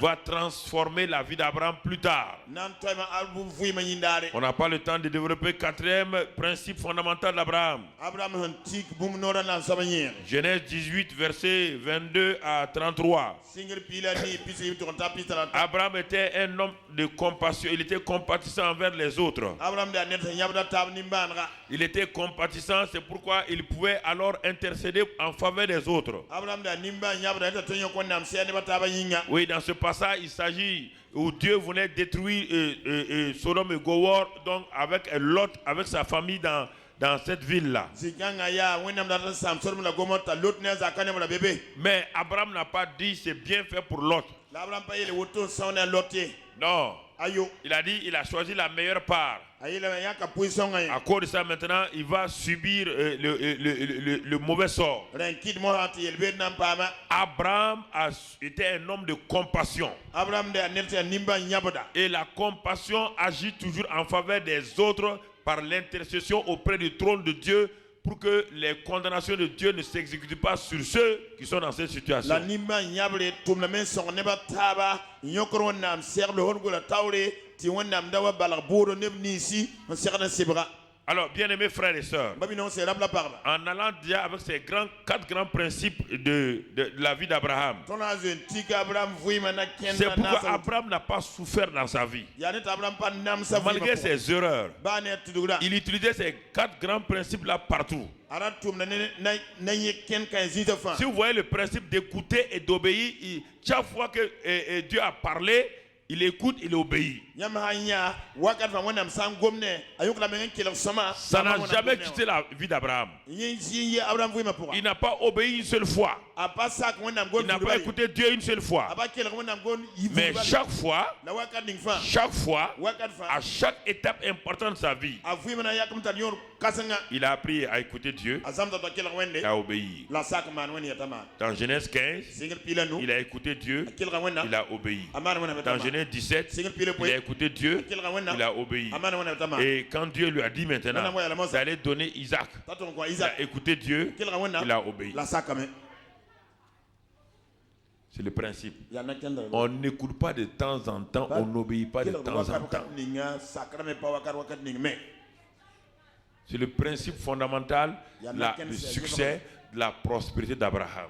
va transformer la vie d'Abraham plus tard. On n'a pas le temps de développer le quatrième principe fondamental d'Abraham. Genèse 18, versets 22 à 33. Abraham était un homme de compassion. Il était compatissant envers les autres. Il était compatissant, c'est pourquoi il pouvait alors intercéder en faveur des autres. Oui, dans ce passage, il s'agit où Dieu voulait détruire Sodome et Gomorrhe, donc avec Lot, avec sa famille dans cette ville-là. Mais Abraham n'a pas dit c'est bien fait pour Lot. Non. Il a dit il a choisi la meilleure part. À cause de ça, maintenant, il va subir le mauvais sort. Abraham était un homme de compassion. Et la compassion agit toujours en faveur des autres par l'intercession auprès du trône de Dieu, pour que les condamnations de Dieu ne s'exécutent pas sur ceux qui sont dans cette situation. Alors, bien-aimés frères et sœurs, en allant déjà avec ces quatre grands principes de la vie d'Abraham, c'est pourquoi Abraham n'a pas souffert dans sa vie. Malgré ses erreurs, il utilisait ces quatre grands principes-là partout. Si vous voyez le principe d'écouter et d'obéir, chaque fois que Dieu a parlé, il écoute, il obéit. Ça n'a jamais quitté la vie d'Abraham. Il n'a pas obéi une seule fois. Il n'a pas écouté Dieu une seule fois. Mais chaque fois, à chaque étape importante de sa vie, il a appris à écouter Dieu et à obéir. Dans Genèse 15, il a écouté Dieu, il a obéi. Dans Genèse 17, il a écouté Dieu, il a obéi. Et quand Dieu lui a dit maintenant d'aller donner Isaac, il a écouté Dieu, il a obéi. C'est le principe. On n'écoute pas de temps en temps, on n'obéit pas de temps en temps. C'est le principe fondamental du succès, de la prospérité d'Abraham.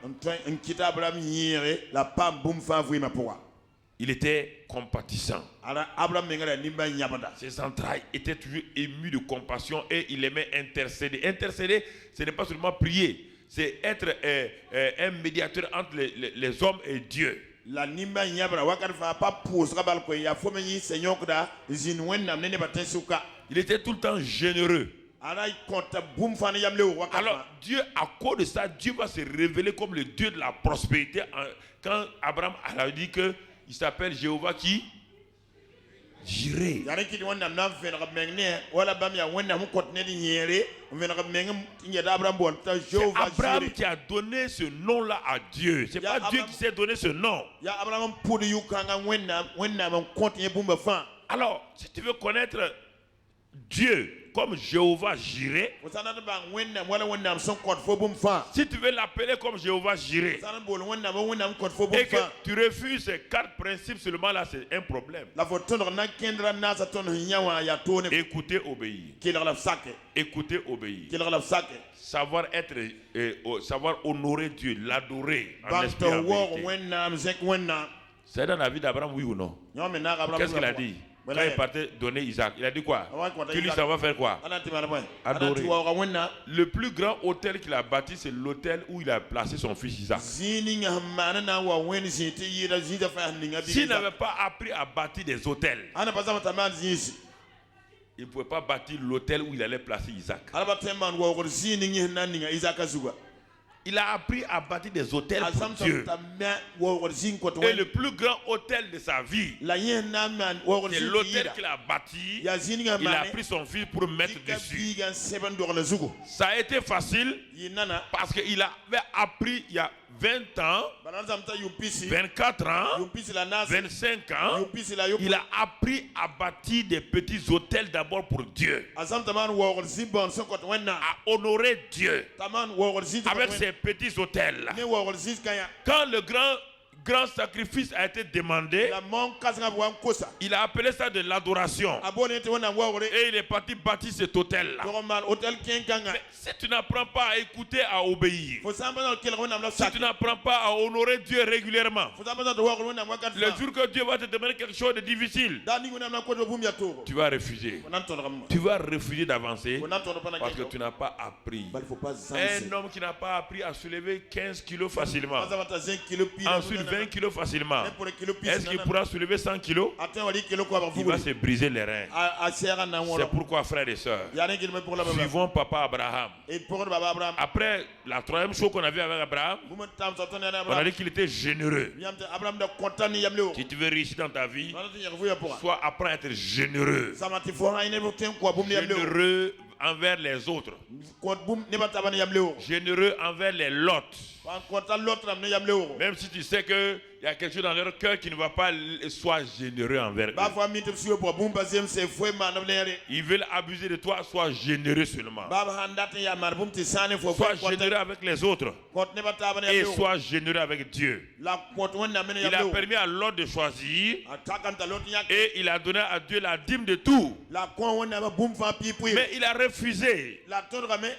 Il était compatissant. Ses entrailles étaient toujours émues de compassion et il aimait intercéder. Intercéder, ce n'est pas seulement prier. C'est être un médiateur entre les hommes et Dieu. Il était tout le temps généreux. Alors Dieu, à cause de ça, Dieu va se révéler comme le Dieu de la prospérité. Quand Abraham a dit qu'il s'appelle Jéhovah qui? Jiré. C'est Abraham qui a donné ce nom-là à Dieu. C'est pas Dieu qui s'est donné ce nom. Alors, si tu veux connaître Dieu comme Jéhovah Jiré, si tu veux l'appeler comme Jéhovah Jiré et que tu refuses ces 4 principes seulement, là c'est un problème. Écoutez, obéir. Écoutez, obéir. Savoir être, savoir honorer Dieu, l'adorer en esprit et en vérité. C'est dans la vie d'Abraham, oui ou non? Qu'est-ce qu'il a dit? Quand il partait donner Isaac, il a dit quoi? Tu lui, ça va faire quoi? Adorer. Le plus grand hôtel qu'il a bâti, c'est l'hôtel où il a placé son fils Isaac. S'il n'avait pas appris à bâtir des hôtels, il ne pouvait pas bâtir l'hôtel où il allait placer Isaac. Il a appris à bâtir des hôtels pour Dieu. Et le plus grand hôtel de sa vie, c'est l'hôtel qu'il a bâti. Il a pris son fils pour mettre dessus. Ça a été facile parce qu'il avait appris il y a 20 ans, 24 ans, 25 ans, il a appris à bâtir des petits hôtels d'abord pour Dieu, à honorer Dieu avec ces petits hôtels. Quand le grand sacrifice a été demandé, il a appelé ça de l'adoration. Et il est parti bâtir cet hôtel-là. Mais si tu n'apprends pas à écouter, à obéir, si tu n'apprends pas à honorer Dieu régulièrement, le jour que Dieu va te demander quelque chose de difficile, tu vas refuser. Tu vas refuser d'avancer parce que tu n'as pas appris. Un homme qui n'a pas appris à soulever 15 kilos facilement, ensuite 20 kilos facilement, est-ce qu'il pourra soulever 100 kilos? Il va se briser les reins. C'est pourquoi, frères et sœurs, suivons papa Abraham. Après la troisième chose qu'on a vu avec Abraham, on a dit qu'il était généreux. Si tu veux réussir dans ta vie, soit apprends à être généreux. Généreux envers les autres. Généreux envers les lots. Même si tu sais qu'il y a quelque chose dans leur cœur qui ne va pas, sois généreux envers eux. Ils veulent abuser de toi, sois généreux seulement. Sois généreux avec les autres et sois généreux avec Dieu. Il a permis à l'autre de choisir et il a donné à Dieu la dîme de tout. Mais il a refusé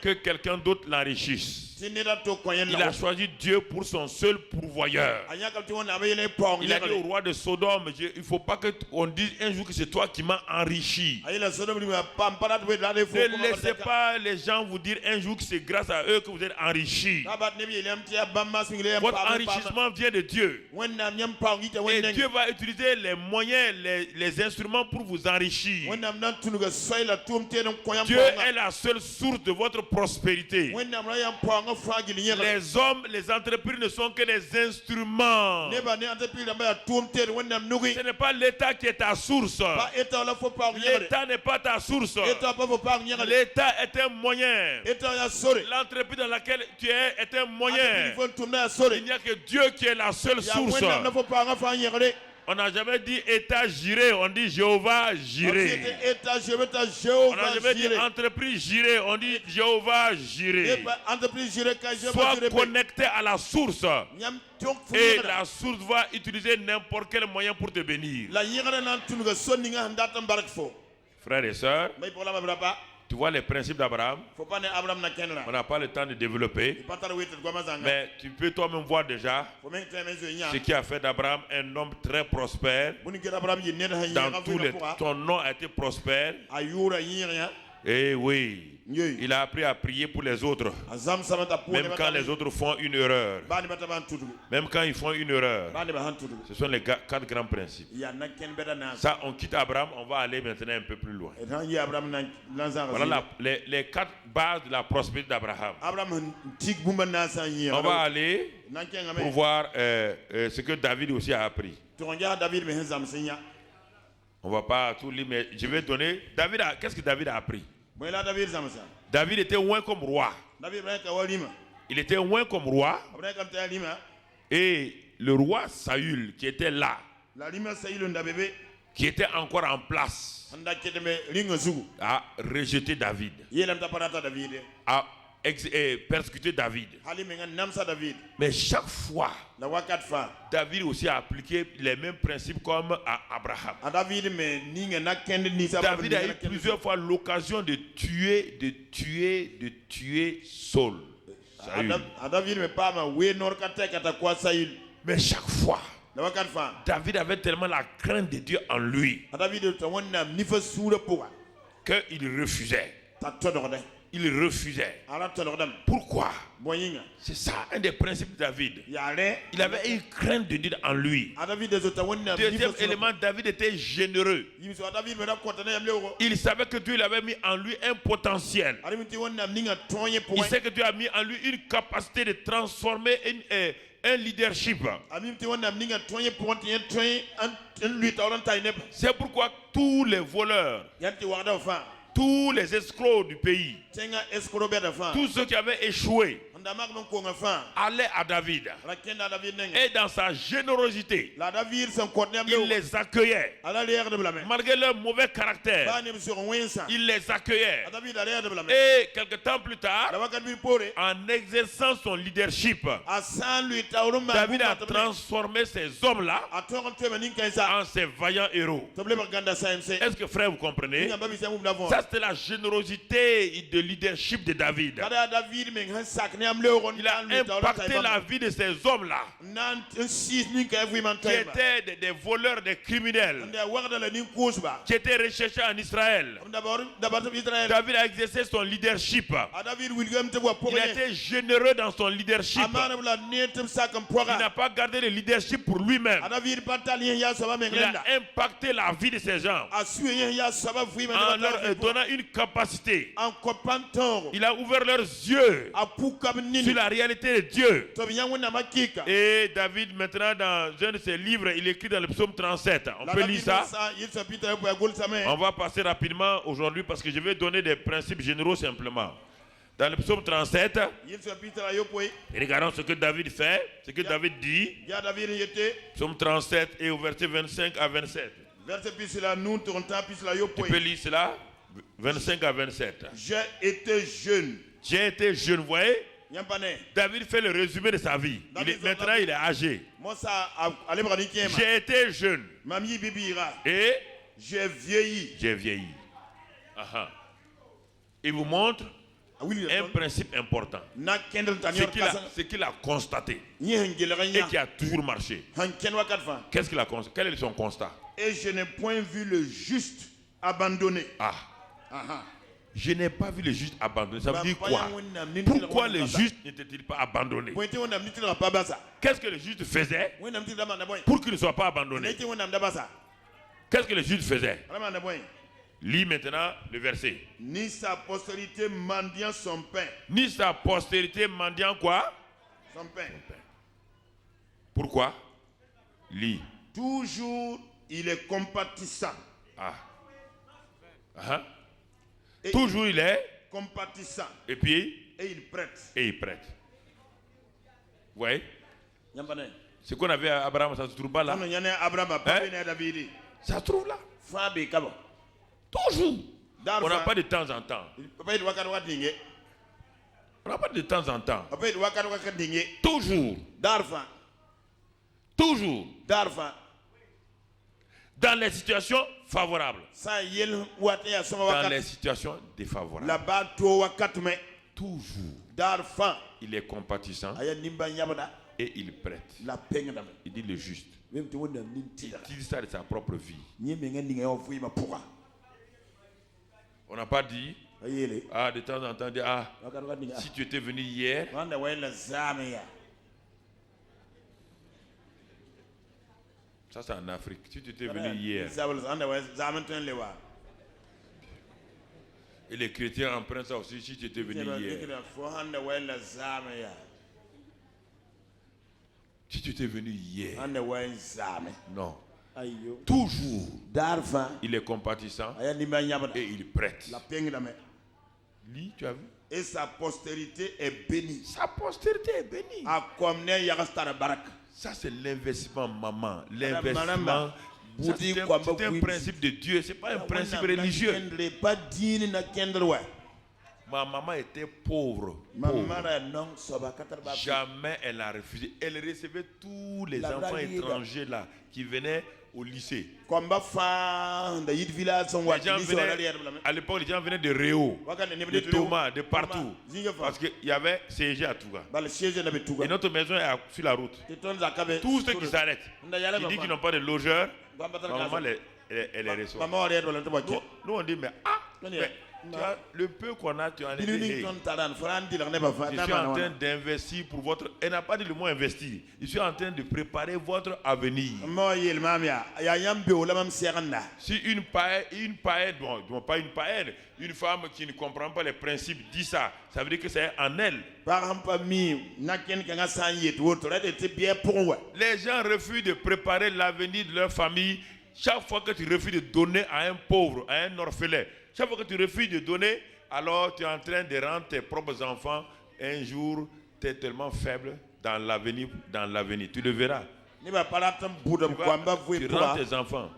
que quelqu'un d'autre l'enrichisse. Il a choisi Dieu pour son seul pourvoyeur. Il a dit au roi de Sodome, il ne faut pas qu'on dise un jour que c'est toi qui m'as enrichi. Ne laissez pas les gens vous dire un jour que c'est grâce à eux que vous êtes enrichis. Votre enrichissement vient de Dieu. Et Dieu va utiliser les moyens, les instruments pour vous enrichir. Dieu est la seule source de votre prospérité. Les hommes, les entreprises ne sont que des instruments. Ce n'est pas l'État qui est ta source. L'État n'est pas ta source. L'État est un moyen. L'entreprise dans laquelle tu es est un moyen. Il n'y a que Dieu qui est la seule source. On n'a jamais dit État géré, on dit Jéhovah géré. On n'a jamais dit entreprise gérée, on dit Jéhovah géré. Sois connecté à la source. Et la source va utiliser n'importe quel moyen pour te bénir. Frères et sœurs, tu vois les principes d'Abraham. On n'a pas le temps de développer. Mais tu peux toi-même voir déjà ce qui a fait d'Abraham un homme très prospère. Dans tous les, ton nom a été prospère. Et oui, il a appris à prier pour les autres. Même quand les autres font une erreur. Même quand ils font une erreur. Ce sont les 4 grands principes. Ça, on quitte Abraham, on va aller maintenant un peu plus loin. Voilà les 4 bases de la prospérité d'Abraham. On va aller pour voir ce que David aussi a appris. On ne va pas tout lire, mais je vais donner. Qu'est-ce que David a appris? David était loin comme roi. Il était loin comme roi. Et le roi Saül, qui était là, qui était encore en place, a rejeté David, a persécuté David. Mais chaque fois, David aussi a appliqué les mêmes principes comme à Abraham. David a eu plusieurs fois l'occasion de tuer Saul. Mais chaque fois, David avait tellement la crainte de Dieu en lui qu'il refusait. Il refusait. Pourquoi? C'est ça, un des principes de David. Il avait une crainte de Dieu en lui. Deuxième élément, David était généreux. Il savait que Dieu avait mis en lui un potentiel. Il sait que Dieu a mis en lui une capacité de transformer un leadership. C'est pourquoi tous les voleurs, tous les escrocs du pays, tous ceux qui avaient échoué, allaient à David. Et dans sa générosité, il les accueillait. Malgré leur mauvais caractère, il les accueillait. Et quelque temps plus tard, en exerçant son leadership, David a transformé ces hommes-là en ces vaillants héros. Est-ce que frère, vous comprenez? Ça, c'était la générosité de leadership de David. Il a impacté la vie de ces hommes-là qui étaient des voleurs, des criminels, qui étaient recherchés en Israël. David a exercé son leadership. Il a été généreux dans son leadership. Il n'a pas gardé le leadership pour lui-même. Il a impacté la vie de ces gens en leur donnant une capacité. Il a ouvert leurs yeux sur la réalité de Dieu. Et David, maintenant, dans un de ses livres, il écrit dans le psaume 37. On peut lire ça. On va passer rapidement aujourd'hui parce que je vais donner des principes généraux simplement. Dans le psaume 37, regardons ce que David fait, ce que David dit. Psaume 37 et au verset 25 à 27. Tu peux lire cela, 25 à 27. J'ai été jeune. J'ai été jeune, vous voyez? David fait le résumé de sa vie. Maintenant, il est âgé. J'ai été jeune. Et j'ai vieilli. J'ai vieilli. Il vous montre un principe important. Ce qu'il a constaté et qui a toujours marché. Qu'est-ce qu'il a constaté? Quel est son constat? Et je n'ai point vu le juste abandonné. Je n'ai pas vu le juste abandonné. Ça veut dire quoi? Pourquoi le juste n'était-il pas abandonné? Qu'est-ce que le juste faisait pour qu'il ne soit pas abandonné? Qu'est-ce que le juste faisait? Lis maintenant le verset. Ni sa postérité mendiant son pain. Ni sa postérité mendiant quoi? Son pain. Pourquoi? Lis. Toujours il est compatissant. Toujours il est compatissant. Et puis il prête. Et il prête. Vous voyez? Ce qu'on avait à Abraham, ça se trouve pas là. Ça se trouve là. Toujours. On n'a pas de temps en temps. On n'a pas de temps en temps. Toujours. Toujours. Dans les situations favorables. Dans les situations défavorables. Toujours. Il est compatissant. Et il prête. Il dit le juste. Il dit ça de sa propre vie. On n'a pas dit, de temps en temps, si tu étais venu hier, ça c'est en Afrique, si tu étais venu hier, et les chrétiens empruntent ça aussi, si tu étais venu hier. Si tu étais venu hier, non. Toujours, il est compatissant et il prête. Lis, tu as vu? Et sa postérité est bénie. Sa postérité est bénie. Ça c'est l'investissement, maman. L'investissement, c'est un principe de Dieu, c'est pas un principe religieux. Ma maman était pauvre. Jamais elle n'a refusé. Elle recevait tous les enfants étrangers là qui venaient au lycée. À l'époque, les gens venaient de Réau, de Thomas, de partout. Parce qu'il y avait CG à Touga. Et notre maison est sur la route. Tous ceux qui s'arrêtent, qui disent qu'ils n'ont pas de logeur, ma maman elle les reçoit. Nous on dit, mais le peu qu'on a, tu as dit, je suis en train d'investir pour votre... Elle n'a pas dit le mot investir. Je suis en train de préparer votre avenir. Si une païenne, bon, pas une païenne, une femme qui ne comprend pas les principes dit ça, ça veut dire que c'est en elle. Les gens refusent de préparer l'avenir de leur famille. Chaque fois que tu refuses de donner à un pauvre, à un orphelin, chaque fois que tu refuses de donner, alors tu es en train de rendre tes propres enfants. Un jour, tu es tellement faible dans l'avenir. Tu le verras. Tu rends tes enfants.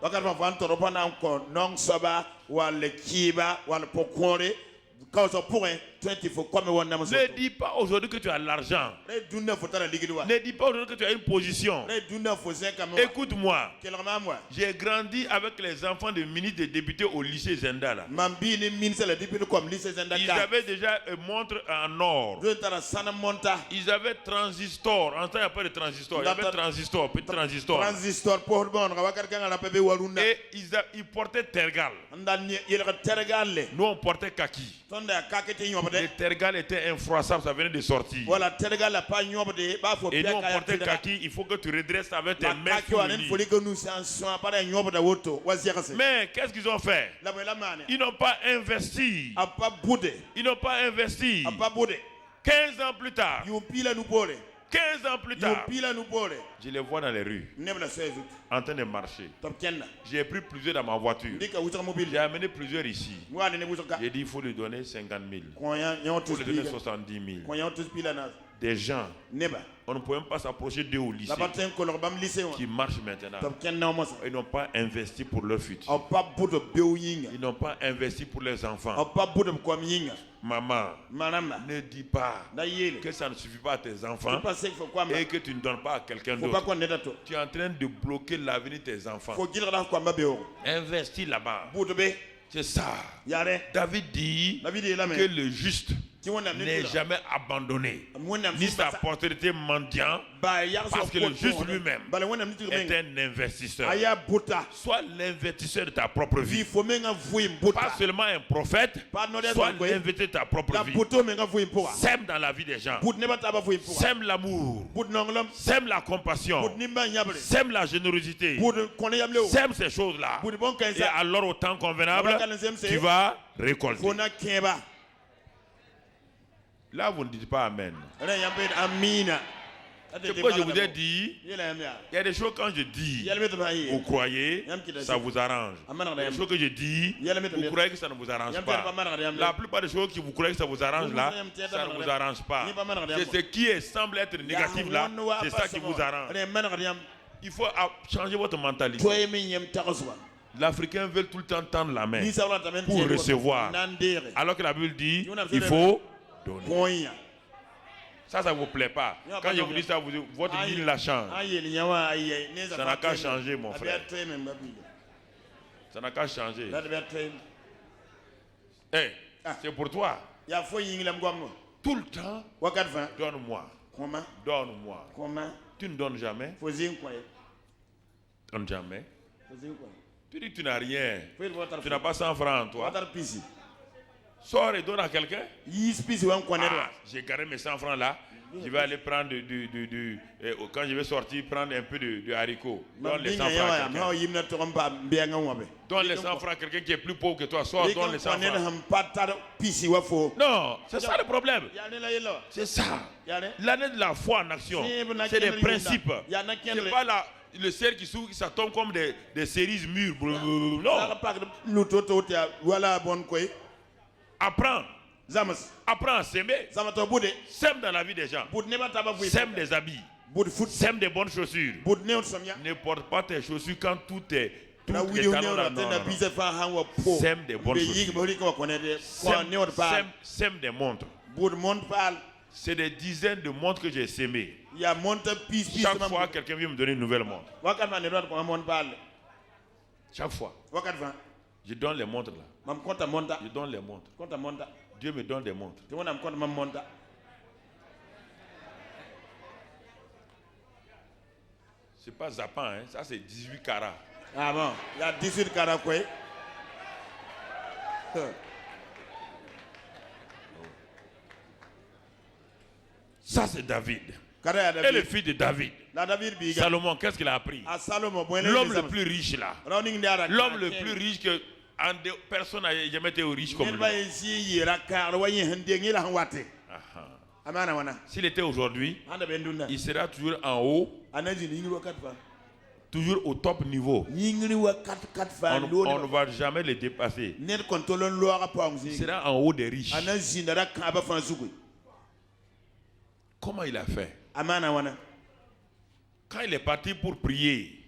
Ne dis pas aujourd'hui que tu as l'argent. Ne dis pas aujourd'hui que tu as une position. Écoute-moi. J'ai grandi avec les enfants de ministres et députés au lycée Zendala. Ils avaient déjà une montre en or. Ils avaient transistor. En temps, il n'y a pas de transistor. Il y avait transistor, petit transistor. Et ils portaient tergal. Nous, on portait kaki. Le tergal était infroissable, ça venait de sortir. Et nous on portait kaki, il faut que tu redresses avec tes mains. Mais qu'est-ce qu'ils ont fait? Ils n'ont pas investi. Ils n'ont pas investi. 15 ans plus tard. 15 ans plus tard, je les vois dans les rues, en train de marcher. J'ai pris plusieurs dans ma voiture. J'ai amené plusieurs ici. J'ai dit il faut lui donner 50 000. Il faut lui donner 70 000. Des gens, on ne peut même pas s'approcher d'eux au lycée, qui marchent maintenant. Ils n'ont pas investi pour leur futur. Ils n'ont pas investi pour leurs enfants. Maman, ne dis pas que ça ne suffit pas à tes enfants et que tu ne donnes pas à quelqu'un d'autre. Tu es en train de bloquer l'avenir de tes enfants. Investis là-bas. C'est ça. David dit que le juste n'est jamais abandonné, ni sa postérité mendiant, parce que le juste lui-même est un investisseur. Sois l'investisseur de ta propre vie. Pas seulement un prophète, sois l'investisseur de ta propre vie. Sème dans la vie des gens. Sème l'amour. Sème la compassion. Sème la générosité. Sème ces choses-là. Et alors au temps convenable, tu vas récolter. Là, vous ne dites pas Amen. C'est pourquoi je vous ai dit, il y a des choses quand je dis, vous croyez, ça vous arrange. Il y a des choses que je dis, vous croyez que ça ne vous arrange pas. La plupart des choses que vous croyez que ça vous arrange là, ça ne vous arrange pas. C'est ce qui semble être négatif là, c'est ça qui vous arrange. Il faut changer votre mentalité. L'Africain veut tout le temps tendre la main pour recevoir. Alors que la Bible dit, il faut donner. Ça ne vous plaît pas. Quand je vous dis ça, votre ligne la change. Ça n'a qu'à changer, mon frère. Ça n'a qu'à changer. Hey, c'est pour toi. Tout le temps, donne-moi. Donne-moi. Tu ne donnes jamais. Donne jamais. Tu dis que tu n'as rien. Tu n'as pas 100 francs, toi. Sors et donne à quelqu'un. J'ai gardé mes 100 francs là. Je vais aller prendre quand je vais sortir, prendre un peu de haricots. Donne les 100 francs à quelqu'un. Donne les 100 francs à quelqu'un qui est plus pauvre que toi. Sors, donne les 100 francs. Non, c'est ça le problème. C'est ça. L'année de la foi en action, c'est des principes. C'est pas le ciel qui s'ouvre, ça tombe comme des cerises mûres. Non. Apprends. Apprends à s'aimer. Sème dans la vie des gens. Sème des habits. Sème des bonnes chaussures. Ne porte pas tes chaussures quand tout est talons là. Sème des bonnes chaussures. Sème des montres. C'est des dizaines de montres que j'ai sémées. Chaque fois, quelqu'un vient me donner une nouvelle montre. Chaque fois. Je donne les montres là. Je donne les montres. Dieu me donne des montres. C'est pas zappant, hein? Ça c'est 18 carats. Ah bon? Il y a 18 carats quoi? Ça c'est David. Et le fils de David. Salomon, qu'est-ce qu'il a appris? L'homme le plus riche là. L'homme le plus riche que personne n'a jamais été riche comme lui. S'il était aujourd'hui, il sera toujours en haut, toujours au top niveau. On ne va jamais le dépasser. Il sera en haut des riches. Comment il a fait? Quand il est parti pour prier,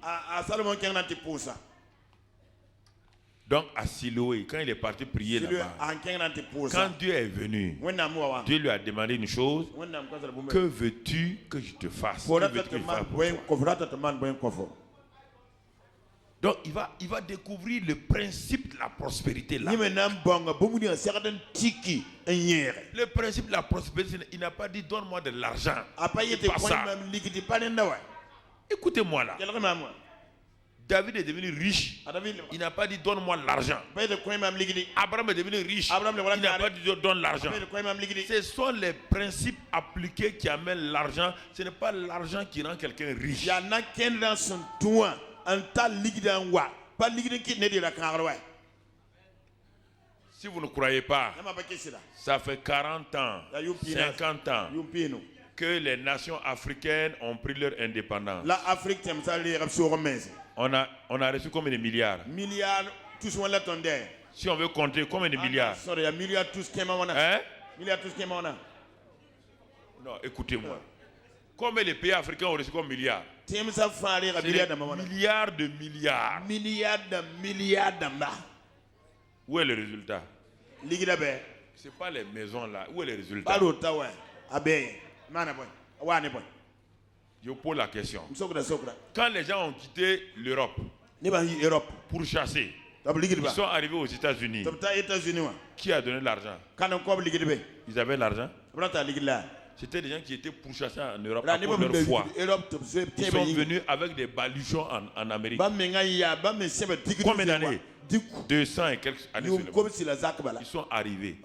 donc à Siloé, quand il est parti prier là-bas, quand Dieu est venu, Dieu lui a demandé une chose: que veux-tu que je te fasse? Que veux-tu que je fasse pour toi? Donc il va découvrir le principe de la prospérité là. Le principe de la prospérité, il n'a pas dit donne-moi de l'argent. C'est pas ça. Écoutez-moi là. David est devenu riche. Il n'a pas dit donne-moi l'argent. Abraham est devenu riche. Il n'a pas dit donne l'argent. Ce sont les principes appliqués qui amènent l'argent. Ce n'est pas l'argent qui rend quelqu'un riche. Si vous ne croyez pas, ça fait 40 ans, 50 ans que les nations africaines ont pris leur indépendance. On a reçu combien de milliards? Si on veut compter, combien de milliards? Hein? Non, écoutez-moi. Combien les pays africains ont reçu comme milliards? Milliards de milliards. Où est le résultat? Ce n'est pas les maisons là. Où est le résultat? Je pose la question. Quand les gens ont quitté l'Europe pour chasser, Ils sont arrivés aux États-Unis. Qui a donné l'argent? Ils avaient l'argent. C'était des gens qui étaient pourchassés en Europe à cause de leur foi. Ils sont venus avec des baluchons en Amérique. Combien d'années? 200 et quelques années seulement. Ils sont arrivés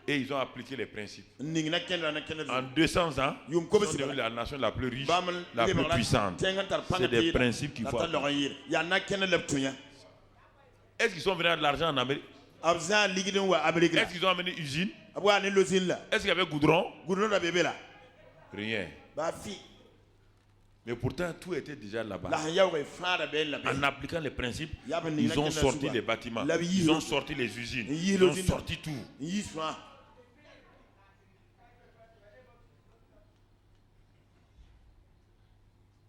et ils ont appliqué les principes. En 200 ans, ils sont devenus la nation la plus riche, la plus puissante. C'est des principes qu'il faut appliquer. Est-ce qu'ils sont venus de l'argent en Amérique? Est-ce qu'ils ont amené une usine? Est-ce qu'il y avait goudron? Rien. Mais pourtant, tout était déjà là-bas. En appliquant les principes, ils ont sorti les bâtiments, ils ont sorti les usines, ils ont sorti tout.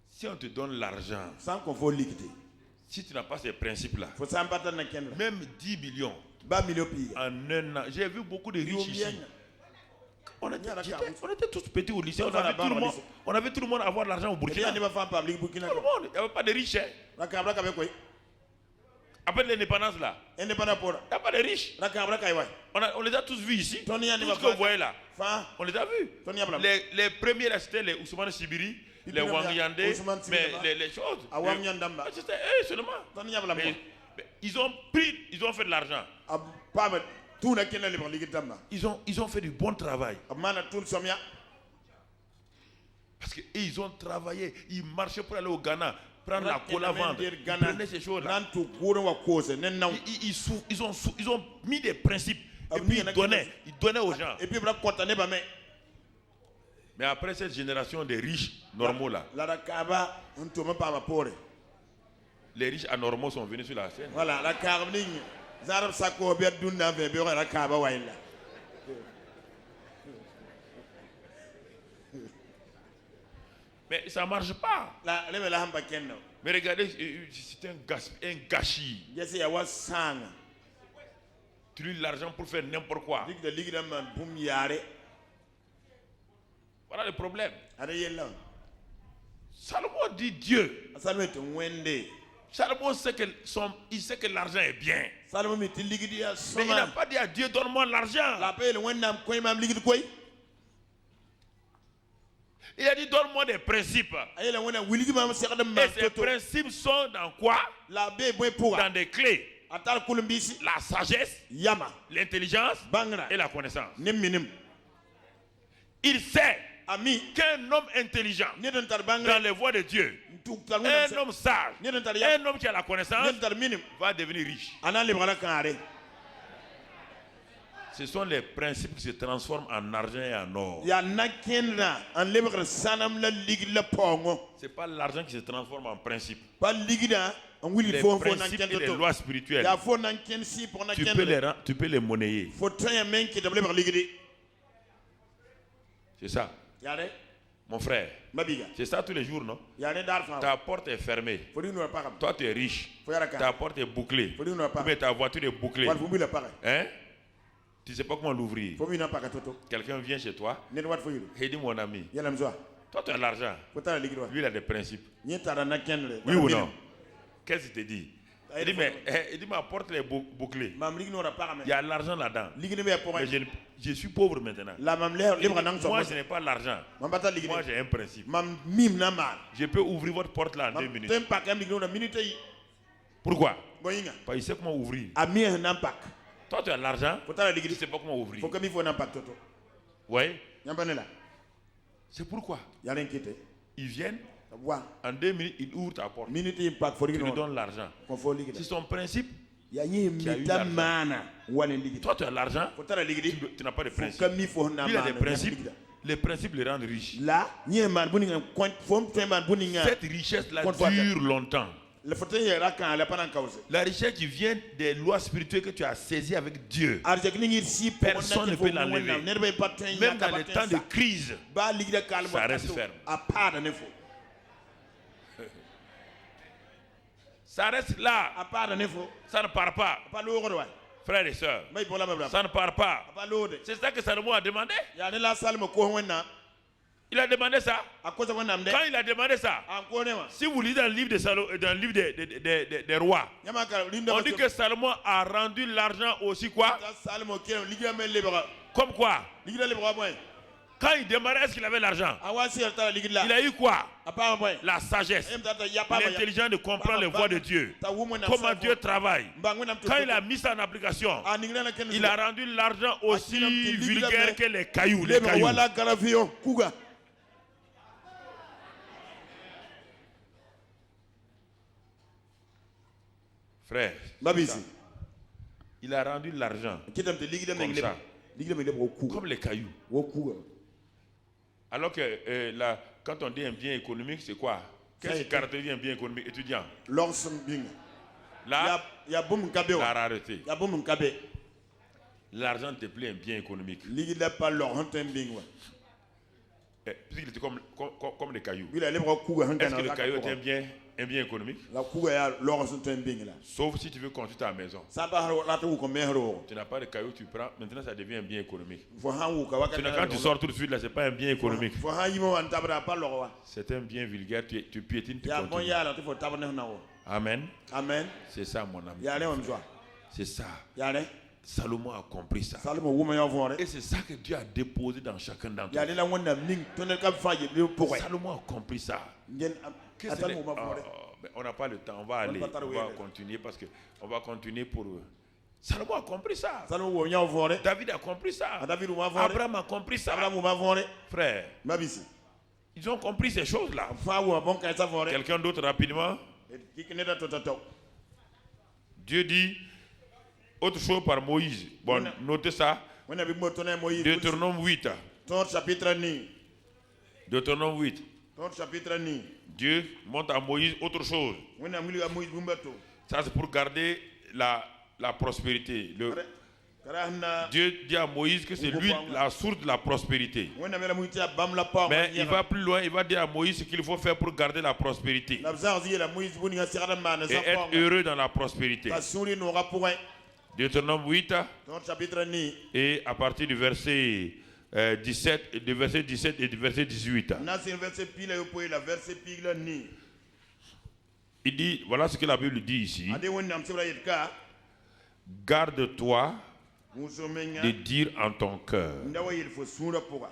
Si on te donne l'argent, si tu n'as pas ces principes-là, même 10 millions en un an, j'ai vu beaucoup de riches ici. On était tous petits au lycée, on avait tout le monde à avoir l'argent au Burkina. Tout le monde, il n'y avait pas de riches. Après l'indépendance là, il n'y a pas de riches. On les a tous vus ici. Tout ce que vous voyez là, on les a vus. Les premiers là, c'était les Ousmane Sibiri, les Wang Yande, mais les choses. C'était eux seulement. Mais ils ont fait de l'argent. Ils ont fait du bon travail. Parce qu'ils ont travaillé, ils marchaient pour aller au Ghana, prendre la cola vendre, ils prenaient ces choses-là. Ils ont mis des principes et puis ils donnaient aux gens. Mais après cette génération des riches normaux là, les riches anormaux sont venus sur la scène. Voilà, la carabine. Mais ça ne marche pas. Mais regardez, c'est un gâchis. Tu utilises l'argent pour faire n'importe quoi. Voilà le problème. Salomon dit Dieu. Salomon sait que l'argent est bien. Mais il n'a pas dit à Dieu, donne-moi l'argent. Il a dit, donne-moi des principes. Et ces principes sont dans quoi? Dans des clés. La sagesse, l'intelligence et la connaissance. Il sait qu'un homme intelligent dans les voies de Dieu, un homme sage, un homme qui a la connaissance va devenir riche. Ce sont les principes qui se transforment en argent et en or. Ce n'est pas l'argent qui se transforme en principe. Les principes et les lois spirituelles, tu peux les monnayer. C'est ça. Mon frère, c'est ça tous les jours, non? Ta porte est fermée. Toi, tu es riche. Ta porte est bouclée. Mais ta voiture est bouclée. Hein? Tu ne sais pas comment l'ouvrir. Quelqu'un vient chez toi et dit, mon ami, toi, tu as l'argent. Lui, il a des principes. Oui ou non? Qu'est-ce qu'il te dit? Il dit, mais ma porte est bouclée. Il y a l'argent là-dedans. Mais je suis pauvre maintenant. Moi, je n'ai pas l'argent. Moi, j'ai un principe. Je peux ouvrir votre porte là en 2 minutes. Pourquoi? Parce qu'il sait comment ouvrir. Toi, tu as l'argent. Tu ne sais pas comment ouvrir. Oui. C'est pourquoi ils viennent. En 2 minutes, il ouvre ta porte. Tu lui donnes l'argent. C'est son principe qui a eu l'argent. Toi, tu as l'argent. Tu n'as pas de principe. Il a des principes. Les principes les rendent riches. Cette richesse-là dure longtemps. La richesse qui vient des lois spirituelles que tu as saisies avec Dieu, personne ne peut l'enlever. Même dans les temps de crise, ça reste ferme. Ça reste là. Ça ne part pas. Frères et sœurs, ça ne part pas. C'est ça que Salomon a demandé. Il a demandé ça. Quand il a demandé ça, si vous lisez dans le livre des rois, on dit que Salomon a rendu l'argent aussi quoi? Comme quoi? Quand il démarrait, est-ce qu'il avait l'argent? Il a eu quoi? La sagesse, l'intelligence de comprendre les voies de Dieu, comment Dieu travaille. Quand il a mis ça en application, il a rendu l'argent aussi vulgaire que les cailloux. Frère, il a rendu l'argent comme ça, comme les cailloux. Alors que quand on dit un bien économique, c'est quoi? Qu'est-ce qui caractérise un bien économique étudiant? La rareté. L'argent n'est plus un bien économique. Puisqu'il était comme les cailloux. Est-ce que le caillou est un bien économique? Sauf si tu veux construire ta maison. Tu n'as pas de caillou, tu prends. Maintenant, ça devient un bien économique. Quand tu sors tout de suite, là, ce n'est pas un bien économique. C'est un bien vulgaire. Tu piétines, tu continues. Amen. Amen. C'est ça, mon ami. C'est ça. Salomon a compris ça. Et c'est ça que Dieu a déposé dans chacun d'entre nous. Salomon a compris ça. On n'a pas le temps, on va aller, on va continuer parce qu'on va continuer pour eux. Salomon a compris ça. David a compris ça. Abraham a compris ça. Frère, ils ont compris ces choses-là. Quelqu'un d'autre rapidement? Dieu dit autre chose par Moïse. Bon, notez ça. Deutéronome 8. Deutéronome 8. Dieu montre à Moïse autre chose. Ça, c'est pour garder la prospérité. Dieu dit à Moïse que c'est lui la source de la prospérité. Mais il va plus loin, il va dire à Moïse ce qu'il faut faire pour garder la prospérité. Et être heureux dans la prospérité. Deutéronome 8 et à partir du verset 17 et du verset 18. Il dit, voilà ce que la Bible dit ici. Garde-toi de dire en ton cœur,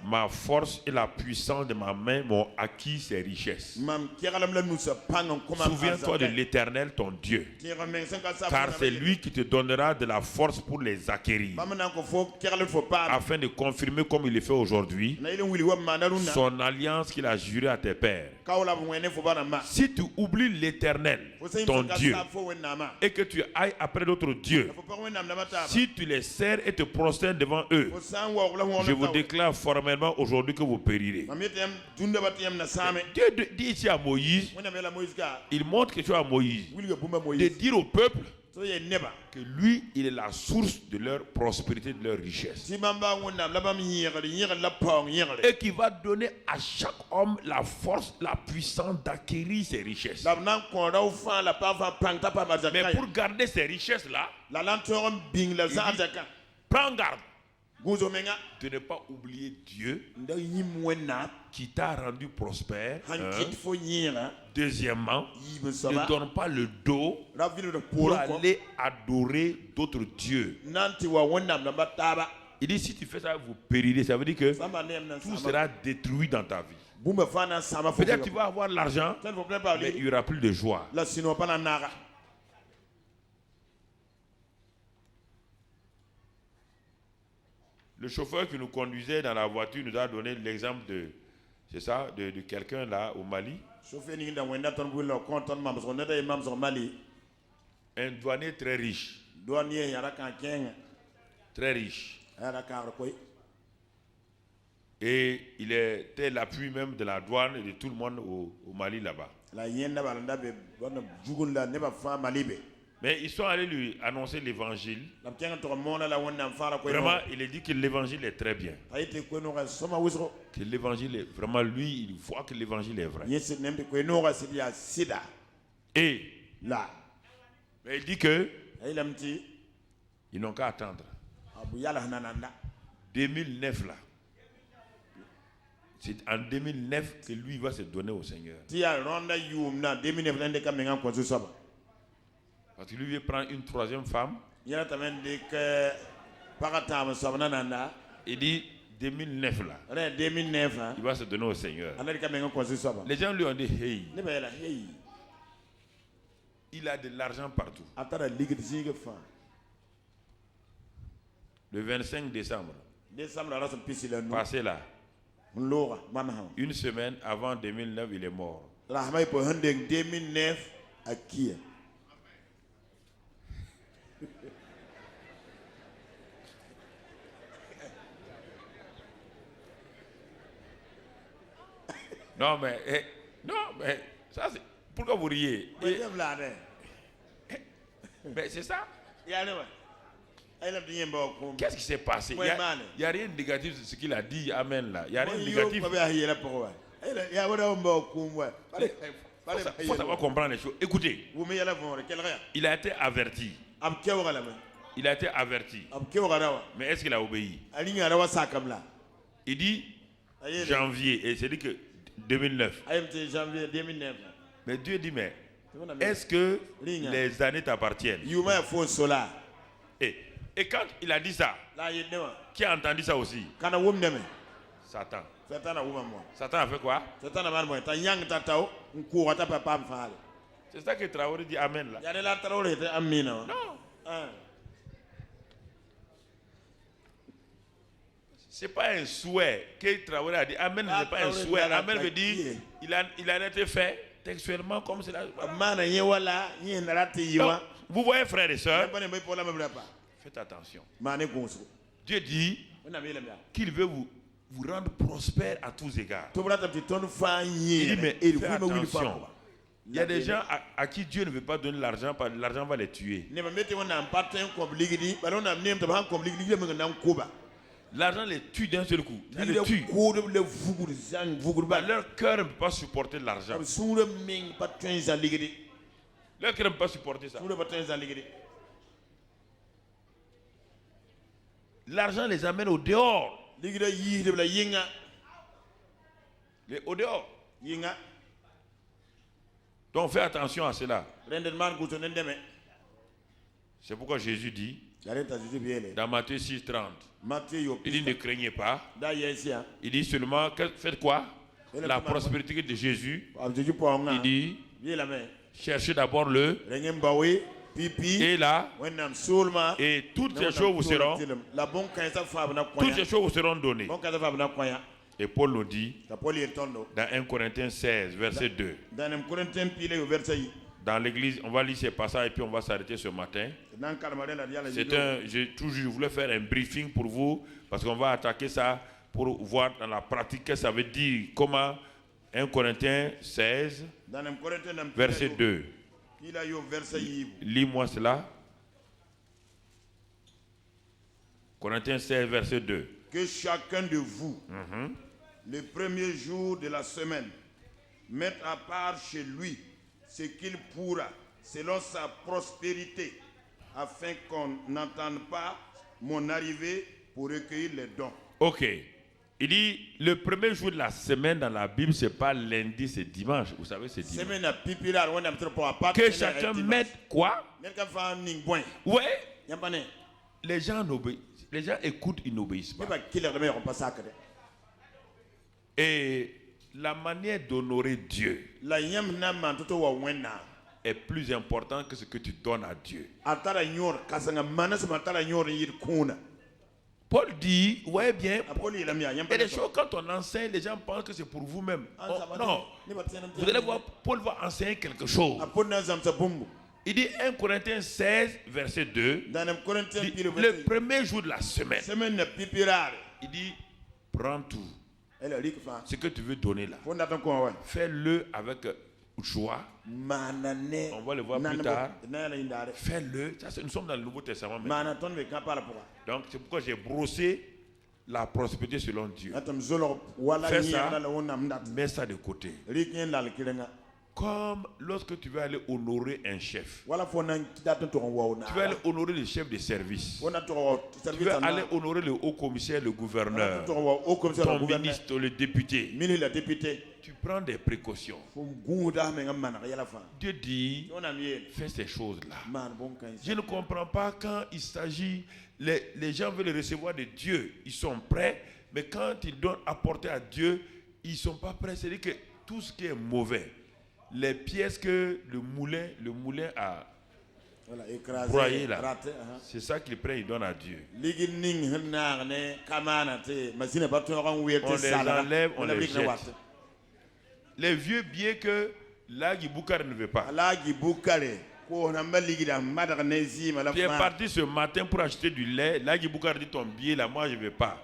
ma force et la puissance de ma main m'ont acquis ces richesses. Souviens-toi de l'Éternel ton Dieu, car c'est lui qui te donnera de la force pour les acquérir, afin de confirmer comme il le fait aujourd'hui son alliance qu'il a jurée à tes pères. Si tu oublies l'Éternel ton Dieu et que tu ailles après d'autres dieux, si tu les sers et te prosternes devant eux, je vous déclare formellement aujourd'hui que vous périrez. Dieu dit ici à Moïse, il montre quelque chose à Moïse, de dire au peuple que lui, il est la source de leur prospérité, de leur richesse. Et qu'il va donner à chaque homme la force, la puissance d'acquérir ces richesses. Mais pour garder ces richesses-là, prends garde de ne pas oublier Dieu qui t'a rendu prospère. Deuxièmement, ne donne pas le dos pour aller adorer d'autres dieux. Il dit si tu fais ça, vous périrez. Ça veut dire que tout sera détruit dans ta vie. Peut-être tu vas avoir l'argent, mais il n'y aura plus de joie. Le chauffeur qui nous conduisait dans la voiture nous a donné l'exemple de quelqu'un là au Mali. Un douanier très riche. Très riche. Et il était l'appui même de la douane et de tout le monde au Mali là-bas. Mais ils sont allés lui annoncer l'évangile. Vraiment, il a dit que l'évangile est très bien. Que l'évangile est vraiment, lui, il voit que l'évangile est vrai. Et là, mais il dit que ils n'ont qu'à attendre. 2009 là. C'est en 2009 que lui va se donner au Seigneur. Parce que lui veut prendre une troisième femme. Il dit 2009 là. Il va se donner au Seigneur. Les gens lui ont dit hey. Il a de l'argent partout. Le 25 décembre. Passé là. Une semaine avant 2009, il est mort. Non mais ça c'est pourquoi vous riez? Mais c'est ça. Qu'est-ce qui s'est passé? Il n'y a rien de négatif sur ce qu'il a dit. Amen là. Il n'y a rien de négatif. Il faut savoir comprendre les choses. Écoutez. Il a été averti. Il a été averti. Mais est-ce qu'il a obéi? Il dit janvier. Et c'est dit que 2009. Mais Dieu dit mais est-ce que les années t'appartiennent? Et quand il a dit ça, qui a entendu ça aussi? Satan. Satan a fait quoi? C'est ça que Traoré dit amen là. Non. C'est pas un souhait que Traoré a dit. Amen n'est pas un souhait. Amen veut dire il a été fait textuellement comme cela. Vous voyez frères et sœurs, faites attention. Dieu dit qu'il veut vous rendre prospère à tous égards. Il dit mais faites attention. Il y a des gens à qui Dieu ne veut pas donner l'argent parce que l'argent va les tuer. L'argent les tue d'un seul coup. Ça les tue. Leur cœur ne peut pas supporter l'argent. Leur cœur ne peut pas supporter ça. L'argent les amène au dehors. Au dehors. Donc fais attention à cela. C'est pourquoi Jésus dit dans Matthieu 6:30, il dit ne craignez pas. Il dit seulement faites quoi? La prospérité de Jésus. Il dit cherchez d'abord le et là et toutes ces choses vous seront données. Et Paul nous dit dans 1 Corinthiens 16 verset 2. Dans l'église, on va lire ces passages et puis on va s'arrêter ce matin. Je voulais faire un briefing pour vous parce qu'on va attaquer ça pour voir dans la pratique que ça veut dire. Comment 1 Corinthiens 16 verset 2. Lis-moi cela. Corinthiens 16 verset 2. Que chacun de vous, le premier jour de la semaine, mette à part chez lui ce qu'il pourra, selon sa prospérité, afin qu'on n'entende pas mon arrivée pour recueillir les dons. Ok. Il dit, le premier jour de la semaine dans la Bible, c'est pas lundi, c'est dimanche. Vous savez, c'est dimanche. Que chacun mette quoi? Oui. Les gens écoutent, ils n'obéissent pas. Et la manière d'honorer Dieu est plus importante que ce que tu donnes à Dieu. Paul dit, ouais bien, il y a des choses quand on enseigne, les gens pensent que c'est pour vous-même. Non, vous allez voir, Paul va enseigner quelque chose. Il dit 1 Corinthiens 16, verset 2, le premier jour de la semaine, il dit, prends tout. Ce que tu veux donner là, fais-le avec joie. On va le voir plus tard. Fais-le. Nous sommes dans le Nouveau Testament maintenant. Donc c'est pourquoi j'ai brossé la prospérité selon Dieu. Fais ça, mets ça de côté. comme lorsque tu vas aller honorer un chef. Tu vas aller honorer le chef de service. Tu vas aller honorer le haut commissaire, le gouverneur, ton ministre, le député. Tu prends des précautions. Dieu dit, fais ces choses-là. Je ne comprends pas quand il s'agit, les gens veulent recevoir de Dieu, ils sont prêts, mais quand ils donnent apporter à Dieu, ils ne sont pas prêts. C'est-à-dire que tout ce qui est mauvais, les pièces que le moulin a broyées là, c'est ça qu'il prend, il donne à Dieu. On les enlève, on les jette. Les vieux billets que Lagui Boukar ne veut pas. Tu es parti ce matin pour acheter du lait. Lagui Boukar dit ton billet là, moi je ne veux pas.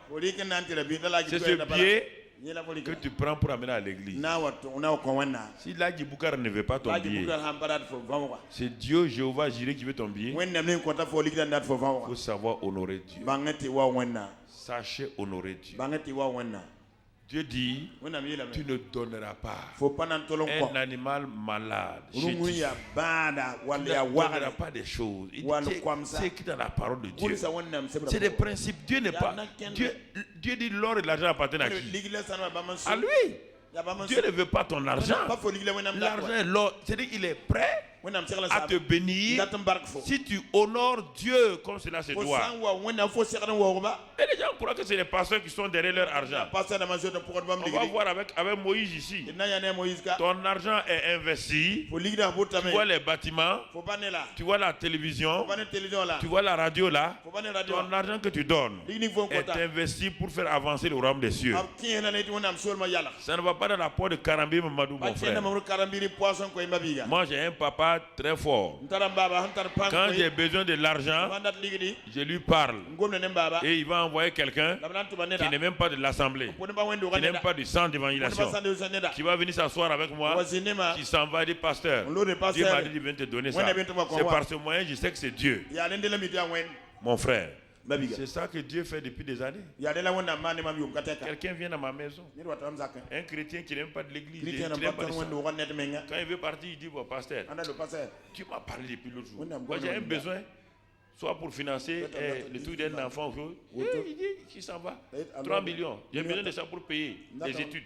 C'est ce billet que tu prends pour amener à l'église. Si Lagui Boukar ne veut pas ton billet, c'est Dieu, Jéhovah Jireh qui veut ton billet. Il faut savoir honorer Dieu. Sachez honorer Dieu. Dieu dit, tu ne donneras pas un animal malade. Tu ne donneras pas des choses. C'est écrit dans la parole de Dieu. C'est des principes. Dieu n'est pas. Dieu dit l'or et l'argent appartiennent à qui? À lui. Dieu ne veut pas ton argent. L'argent et l'or. C'est-à-dire qu'il est prêt à te bénir si tu honores Dieu comme cela se doit. Et les gens croient que c'est les pasteurs qui sont derrière leur argent. On va voir avec Moïse ici. Ton argent est investi. Tu vois les bâtiments, tu vois la télévision, tu vois la radio là. Ton argent que tu donnes est investi pour faire avancer le royaume des cieux. Ça ne va pas dans la porte de Karambi Mamadou, mon frère. Moi j'ai un papa très fort. Quand j'ai besoin de l'argent, je lui parle. Et il va envoyer quelqu'un qui n'est même pas de l'assemblée, qui n'est même pas du centre d'évangélisation, qui va venir s'asseoir avec moi, qui s'en va dire pasteur, Dieu m'a dit de venir te donner ça. C'est par ce moyen, je sais que c'est Dieu. Mon frère, c'est ça que Dieu fait depuis des années. Quelqu'un vient dans ma maison, un chrétien qui n'aime pas de l'église, quand il veut partir, il dit bon, pasteur, tu m'as parlé depuis l'autre jour. Moi j'ai un besoin, soit pour financer le truc d'un enfant. Il dit qu'il s'en va. 3 millions. J'ai besoin de ça pour payer les études.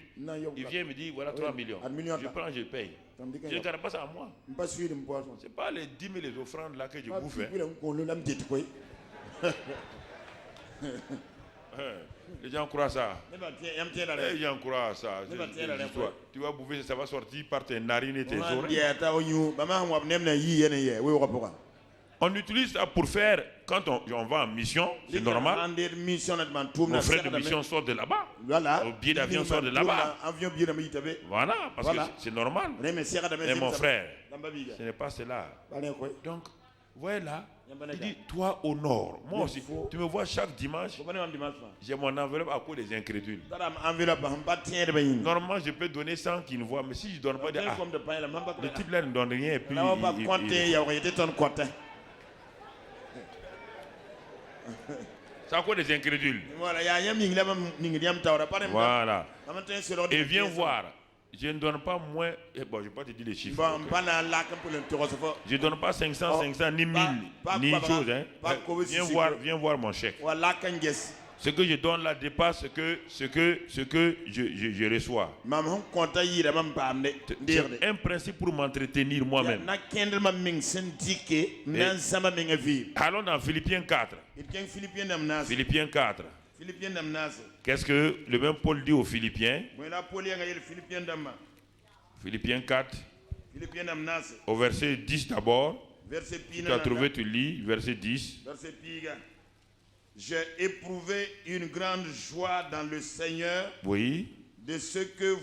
Il vient me dire voilà 3 millions. Je prends, je paye. Je ne garde pas ça à moi. Ce n'est pas les 10 000 les offrandes là que je bouffe. Les gens croient ça. Les gens croient ça. Tu vas bouffer, ça va sortir par tes narines et tes oreilles. On utilise ça pour faire, quand on va en mission, c'est normal. Nos frais de mission sortent de là-bas. Nos billets d'avion sortent de là-bas. Voilà, parce que c'est normal. Mais mon frère, ce n'est pas cela. Donc, voilà, il dit, toi au nord. Moi aussi, tu me vois chaque dimanche, j'ai mon enveloppe à cause des incrédules. Normalement, je peux donner 100 qui ne voient, mais si je ne donne pas, le type là ne donne rien et puis c'est à cause des incrédules. Voilà. Et viens voir. Je ne donne pas moins. Bon, je ne vais pas te dire les chiffres. Je ne donne pas 500, ni 1000, ni chose. Hein. Viens voir mon chèque. Ce que je donne là dépasse ce que je reçois. C'est un principe pour m'entretenir moi-même. Allons dans Philippiens 4. Philippiens 4. Qu'est-ce que le même Paul dit aux Philippiens? Philippiens 4. Au verset 10 d'abord. Tu as trouvé, tu lis, verset 10. J'ai éprouvé une grande joie dans le Seigneur. Oui. De ce que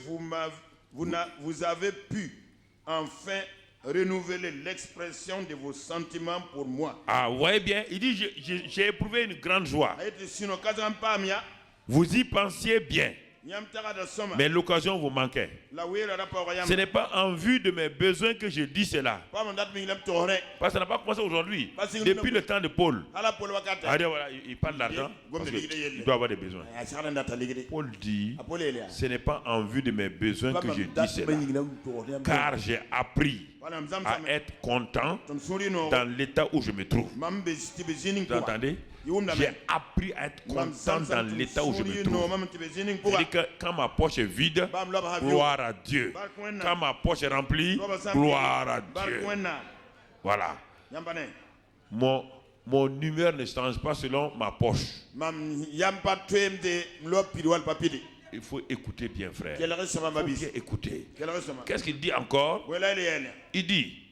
vous avez pu enfin renouveler l'expression de vos sentiments pour moi. Ah, ouais, bien. Il dit, j'ai éprouvé une grande joie. Vous y pensiez bien. Mais l'occasion vous manquait. Ce n'est pas en vue de mes besoins que je dis cela. Parce que ça n'a pas commencé aujourd'hui. Depuis le temps de Paul. Voilà, il parle d'argent parce qu'il doit avoir des besoins. Paul dit, ce n'est pas en vue de mes besoins que je dis cela. Car j'ai appris à être content dans l'état où je me trouve. Vous entendez? J'ai appris à être content dans l'état où je me trouve. C'est-à-dire que quand ma poche est vide, gloire à Dieu. Quand ma poche est remplie, gloire à Dieu. Voilà. Mon humeur ne change pas selon ma poche. Il faut écouter bien, frère. Il faut bien écouter. Qu'est-ce qu'il dit encore? Il dit,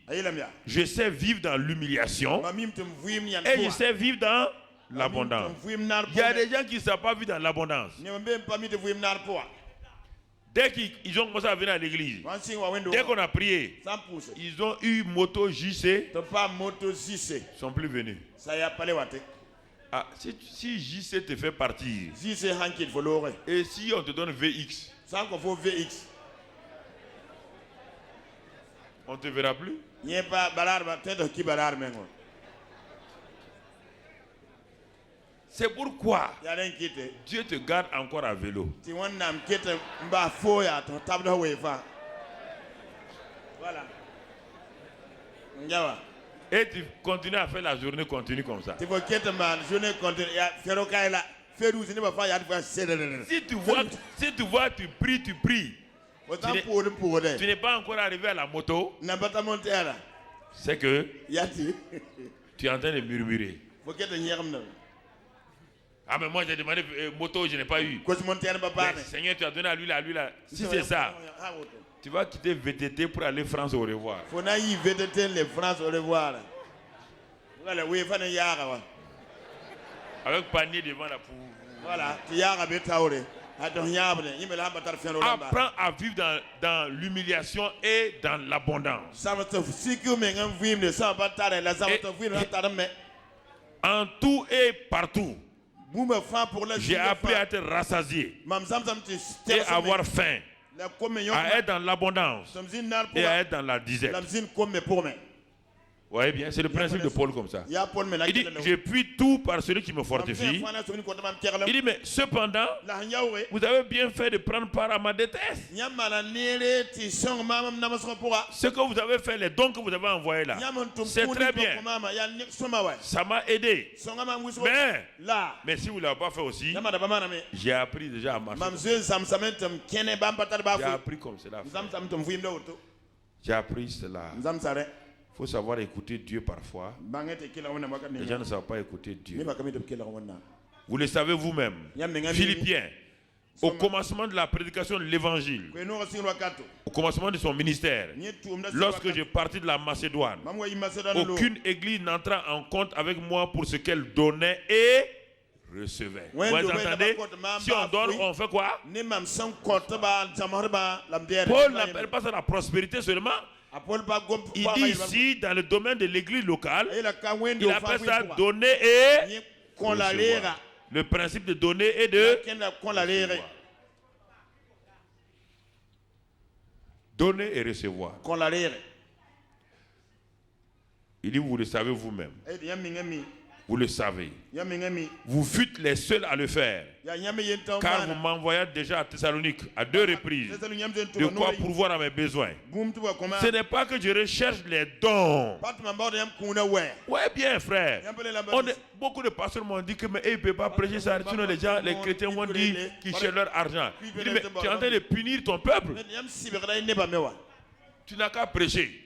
je sais vivre dans l'humiliation et je sais vivre dans l'abondance. Il y a des gens qui ne savent pas vivre dans l'abondance. Dès qu'ils ont commencé à venir à l'église, dès qu'on a prié, ils ont eu moto JC, ils ne sont plus venus. Ah, si JC te fait partir, et si on te donne VX, on ne te verra plus. C'est pourquoi Dieu te garde encore à vélo. Voilà. Et tu continues à faire la journée continue comme ça. Si tu vois, tu pries. Tu n'es pas encore arrivé à la moto. C'est que tu es en train de murmurer. Ah mais moi j'ai demandé moto, je n'ai pas eu. Seigneur, tu as donné à lui là. Si c'est ça, tu vas quitter VTT pour aller France au revoir. Avec panier devant la poule. Voilà. Apprends à vivre dans l'humiliation et dans l'abondance. En tout et partout. J'ai appris à être rassasié et à avoir faim, à être dans l'abondance et à être dans la disette. Vous voyez bien, c'est le principe de Paul comme ça. Il dit, je puis tout par celui qui me fortifie. Il dit, mais cependant, vous avez bien fait de prendre part à ma détresse. Ce que vous avez fait, les dons que vous avez envoyés là, c'est très bien. Ça m'a aidé. Mais si vous ne l'avez pas fait aussi, j'ai appris déjà à marcher. J'ai appris comme cela. J'ai appris cela. Il faut savoir écouter Dieu parfois. Les gens ne savent pas écouter Dieu. Vous le savez vous-même. Philippiens, au commencement de la prédication de l'évangile, au commencement de son ministère, lorsque je partis de la Macédoine, aucune église n'entra en compte avec moi pour ce qu'elle donnait et recevait. Vous entendez? Si on donne, on fait quoi? Paul n'appelle pas ça la prospérité seulement. Il dit ici, dans le domaine de l'église locale, il appelle ça donner et recevoir. Le principe de donner et de recevoir. Donner et recevoir. Il dit, vous le savez vous-même. Vous le savez. Vous fûtes les seuls à le faire. Car vous m'envoyez déjà à Thessalonique à 2 reprises. De quoi pourvoir à mes besoins. Ce n'est pas que je recherche les dons. Ouais, bien, frère. Beaucoup de pasteurs m'ont dit que mais, ils ne peuvent pas prêcher ça. Sinon, les chrétiens m'ont dit qu'ils cherchent leur argent. Il dit, mais tu es en train de punir ton peuple. Tu n'as qu'à prêcher.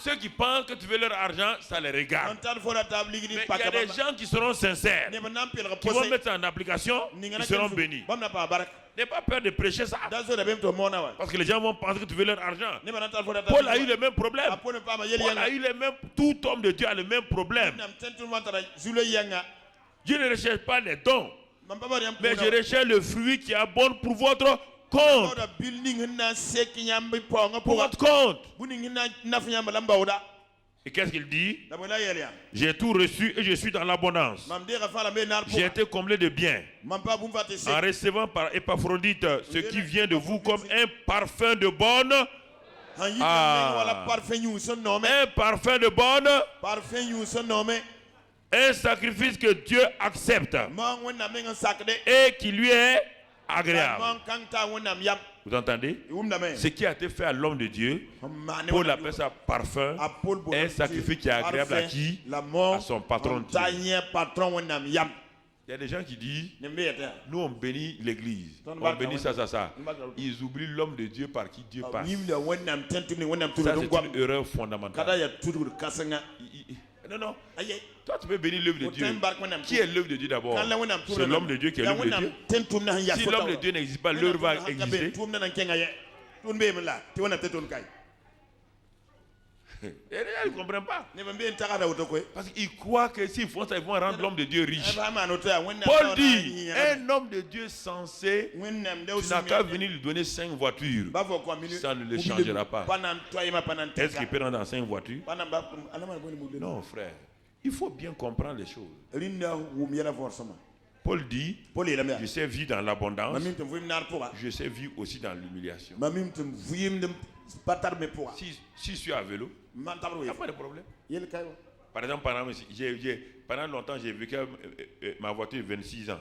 Ceux qui pensent que tu veux leur argent, ça les regarde. Mais il y a des gens qui seront sincères, qui vont mettre ça en application, ils seront bénis. N'aie pas peur de prêcher ça. Parce que les gens vont penser que tu veux leur argent. Paul a eu le même problème. Paul a eu le même, tout homme de Dieu a le même problème. Dieu ne recherche pas les dons, mais je recherche le fruit qui est bon pour votre compte. Pour votre compte. Et qu'est-ce qu'il dit? J'ai tout reçu et je suis dans l'abondance. J'ai été comblé de biens en recevant par Épaphrodite ce qui vient de vous comme un parfum de bonne. Un parfum de bonne. Un sacrifice que Dieu accepte et qui lui est agréable. Vous entendez? Ce qui a été fait à l'homme de Dieu, Paul appelle ça parfum, un sacrifice qui est agréable à qui? À son patron Dieu. Il y a des gens qui disent, nous on bénit l'église, on bénit ça. Ils oublient l'homme de Dieu par qui Dieu passe. Ça c'est une erreur fondamentale. Non. Toi tu peux bénir l'œuvre de Dieu. Qui est l'œuvre de Dieu d'abord? C'est l'homme de Dieu qui est l'œuvre de Dieu. Si l'homme de Dieu n'existe pas, l'œuvre va exister. Et les gens ne comprennent pas. Parce qu'ils croient que s'ils font ça, ils vont rendre l'homme de Dieu riche. Paul dit, un homme de Dieu censé, tu n'as qu'à venir lui donner 5 voitures. Ça ne le changera pas. Est-ce qu'il peut rendre dans 5 voitures? Non, frère. Il faut bien comprendre les choses. Paul dit, je sais vivre dans l'abondance, je sais vivre aussi dans l'humiliation. Si je suis à vélo, il n'y a pas de problème. Par exemple, pendant longtemps, j'ai vécu ma voiture 26 ans.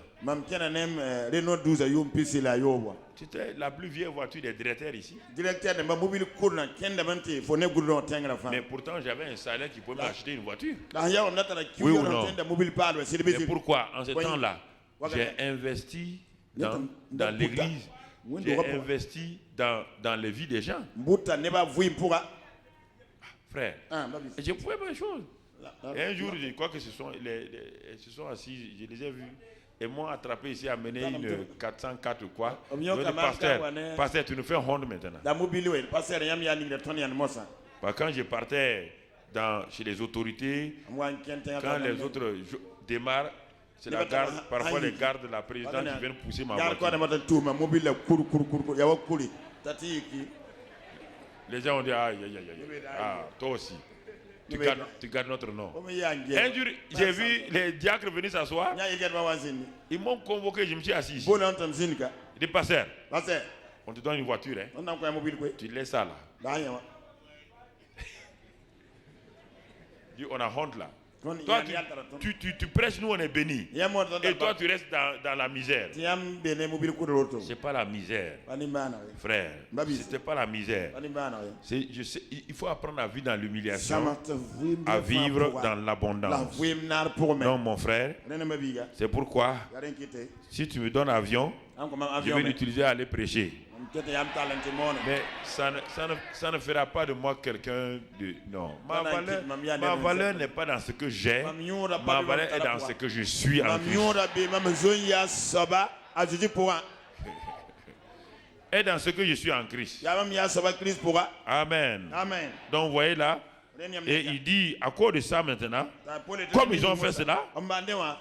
C'était la plus vieille voiture des directeurs ici. Mais pourtant, j'avais un salaire qui pouvait m'acheter une voiture. Oui ou non? Mais pourquoi, en ce temps-là, j'ai investi dans l'église, j'ai investi dans les vies des gens. Frère, j'ai prouvé plein de choses. Et un jour, je crois que ce sont assis, je les ai vus. Et m'ont attrapé ici, amené une 404 ou quoi. Pasteur, tu nous fais honte maintenant. Quand je partais chez les autorités, quand les autres démarrent, c'est la garde, parfois les gardes de la présidente qui viennent pousser ma voiture. Les gens ont dit, aïe, toi aussi. Tu gardes notre nom. Un jour, j'ai vu les diacres venir s'asseoir. Ils m'ont convoqué, je me suis assis ici. Ils disent, pasteur, on te donne une voiture. Tu laisses ça là. On a honte là. Toi, tu prêches, nous on est bénis. Et toi, tu restes dans la misère. C'est pas la misère, frère. C'était pas la misère. Il faut apprendre à vivre dans l'humiliation, à vivre dans l'abondance. Non, mon frère. C'est pourquoi, si tu me donnes un avion, je vais l'utiliser à aller prêcher. Mais ça ne fera pas de moi quelqu'un de... Non. Ma valeur n'est pas dans ce que j'ai. Ma valeur est dans ce que je suis en Christ. Et dans ce que je suis en Christ. Amen. Donc vous voyez là. Et il dit, à cause de ça maintenant, comme ils ont fait cela,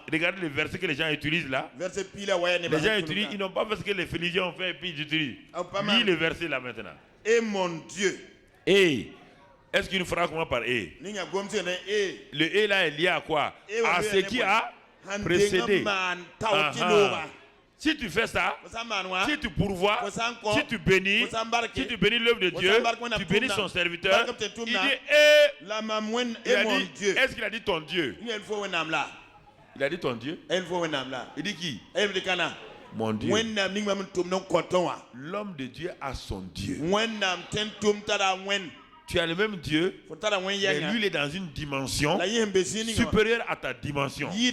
regardez les versets que les gens utilisent là. Les gens utilisent, ils n'ont pas fait ce que les phéniciens ont fait et puis ils utilisent. Lis le verset là maintenant. Et mon Dieu. Et, est-ce qu'il nous fera comment par et? Le et là est lié à quoi? À ce qui a précédé. Si tu fais ça, si tu pourvois, si tu bénis l'œuvre de Dieu, tu bénis son serviteur, il dit, est-ce qu'il a dit ton Dieu? Il a dit ton Dieu? Il dit qui? Mon Dieu. L'homme de Dieu a son Dieu. Tu as le même Dieu, mais lui il est dans une dimension supérieure à ta dimension. Il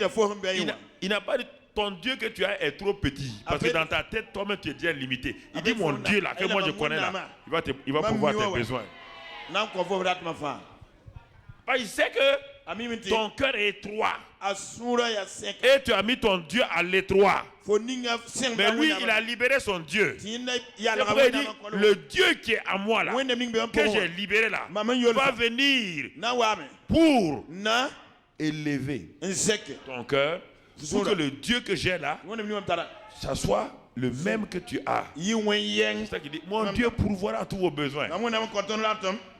n'a pas dit ton Dieu que tu as est trop petit. Parce que dans ta tête, toi-même, tu es déjà limité. Il dit mon Dieu là, que moi je connais là, il va pouvoir tes besoins. Il sait que ton cœur est étroit. Et tu as mis ton Dieu à l'étroit. Mais lui, il a libéré son Dieu. C'est pourquoi il dit, le Dieu qui est à moi là, que j'ai libéré là, va venir pour élever ton cœur. Pour que le Dieu que j'ai là, ça soit le même que tu as. C'est ça qu'il dit, mon Dieu pourvoira tous vos besoins.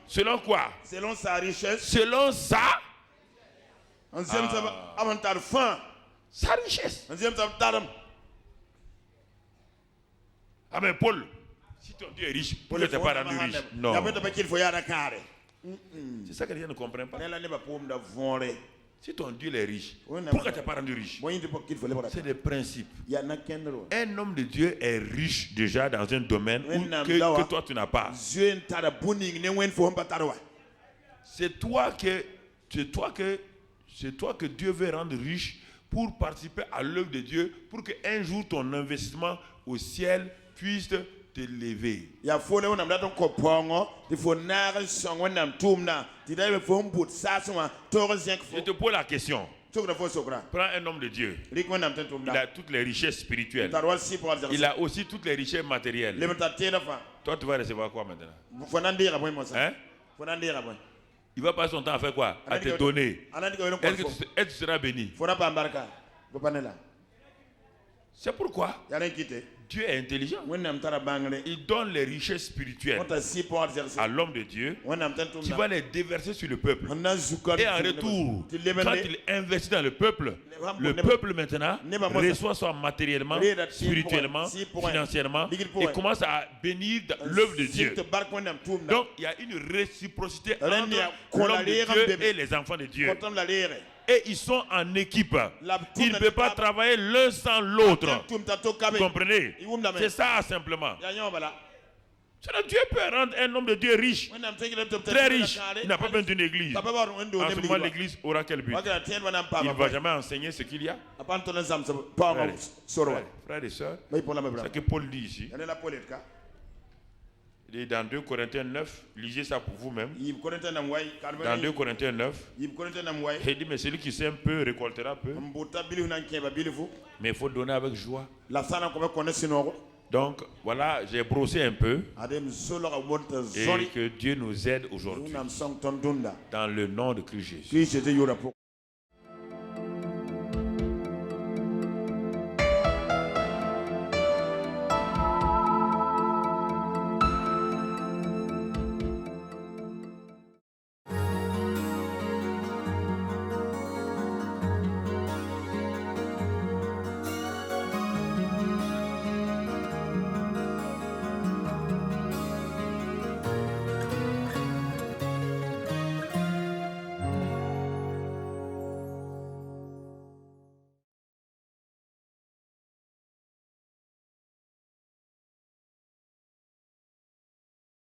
Selon quoi? Selon sa richesse. Selon sa Sa richesse. Ah mais Paul, si ton Dieu est riche, pourquoi tu n'es pas rendu riche? Non. C'est ça que les gens ne comprennent pas. Si ton Dieu est riche, pourquoi tu n'es pas rendu riche? C'est des principes. Un homme de Dieu est riche déjà dans un domaine que toi tu n'as pas. C'est toi que Dieu veut rendre riche pour participer à l'œuvre de Dieu, pour qu'un jour ton investissement au ciel puisse te lever. Je te pose la question. Prends un homme de Dieu. Il a toutes les richesses spirituelles. Il a aussi toutes les richesses matérielles. Toi, tu vas recevoir quoi maintenant? Hein? Il va passer son temps à faire quoi? À te donner. Est-ce que tu seras béni? C'est pourquoi Dieu est intelligent. Il donne les richesses spirituelles à l'homme de Dieu qui va les déverser sur le peuple. Et en retour, quand il investit dans le peuple maintenant reçoit soit matériellement, spirituellement, financièrement et commence à bénir l'œuvre de Dieu. Donc il y a une réciprocité entre l'homme de Dieu et les enfants de Dieu. Et ils sont en équipe. Ils ne peuvent pas travailler l'un sans l'autre. Vous comprenez? C'est ça simplement. Dieu peut rendre un homme de Dieu riche, très riche. Il n'a pas besoin d'une église. En ce moment, l'église aura quel but? Il ne va jamais enseigner ce qu'il y a. Frères et sœurs, c'est ce que Paul dit ici. Il est dans 2 Corinthiens 9, lisez ça pour vous-même. Dans 2 Corinthiens 9, il dit, mais celui qui sème peu récoltera peu. Mais il faut donner avec joie. Donc voilà, j'ai brossé un peu. Et que Dieu nous aide aujourd'hui. Dans le nom de Christ Jésus.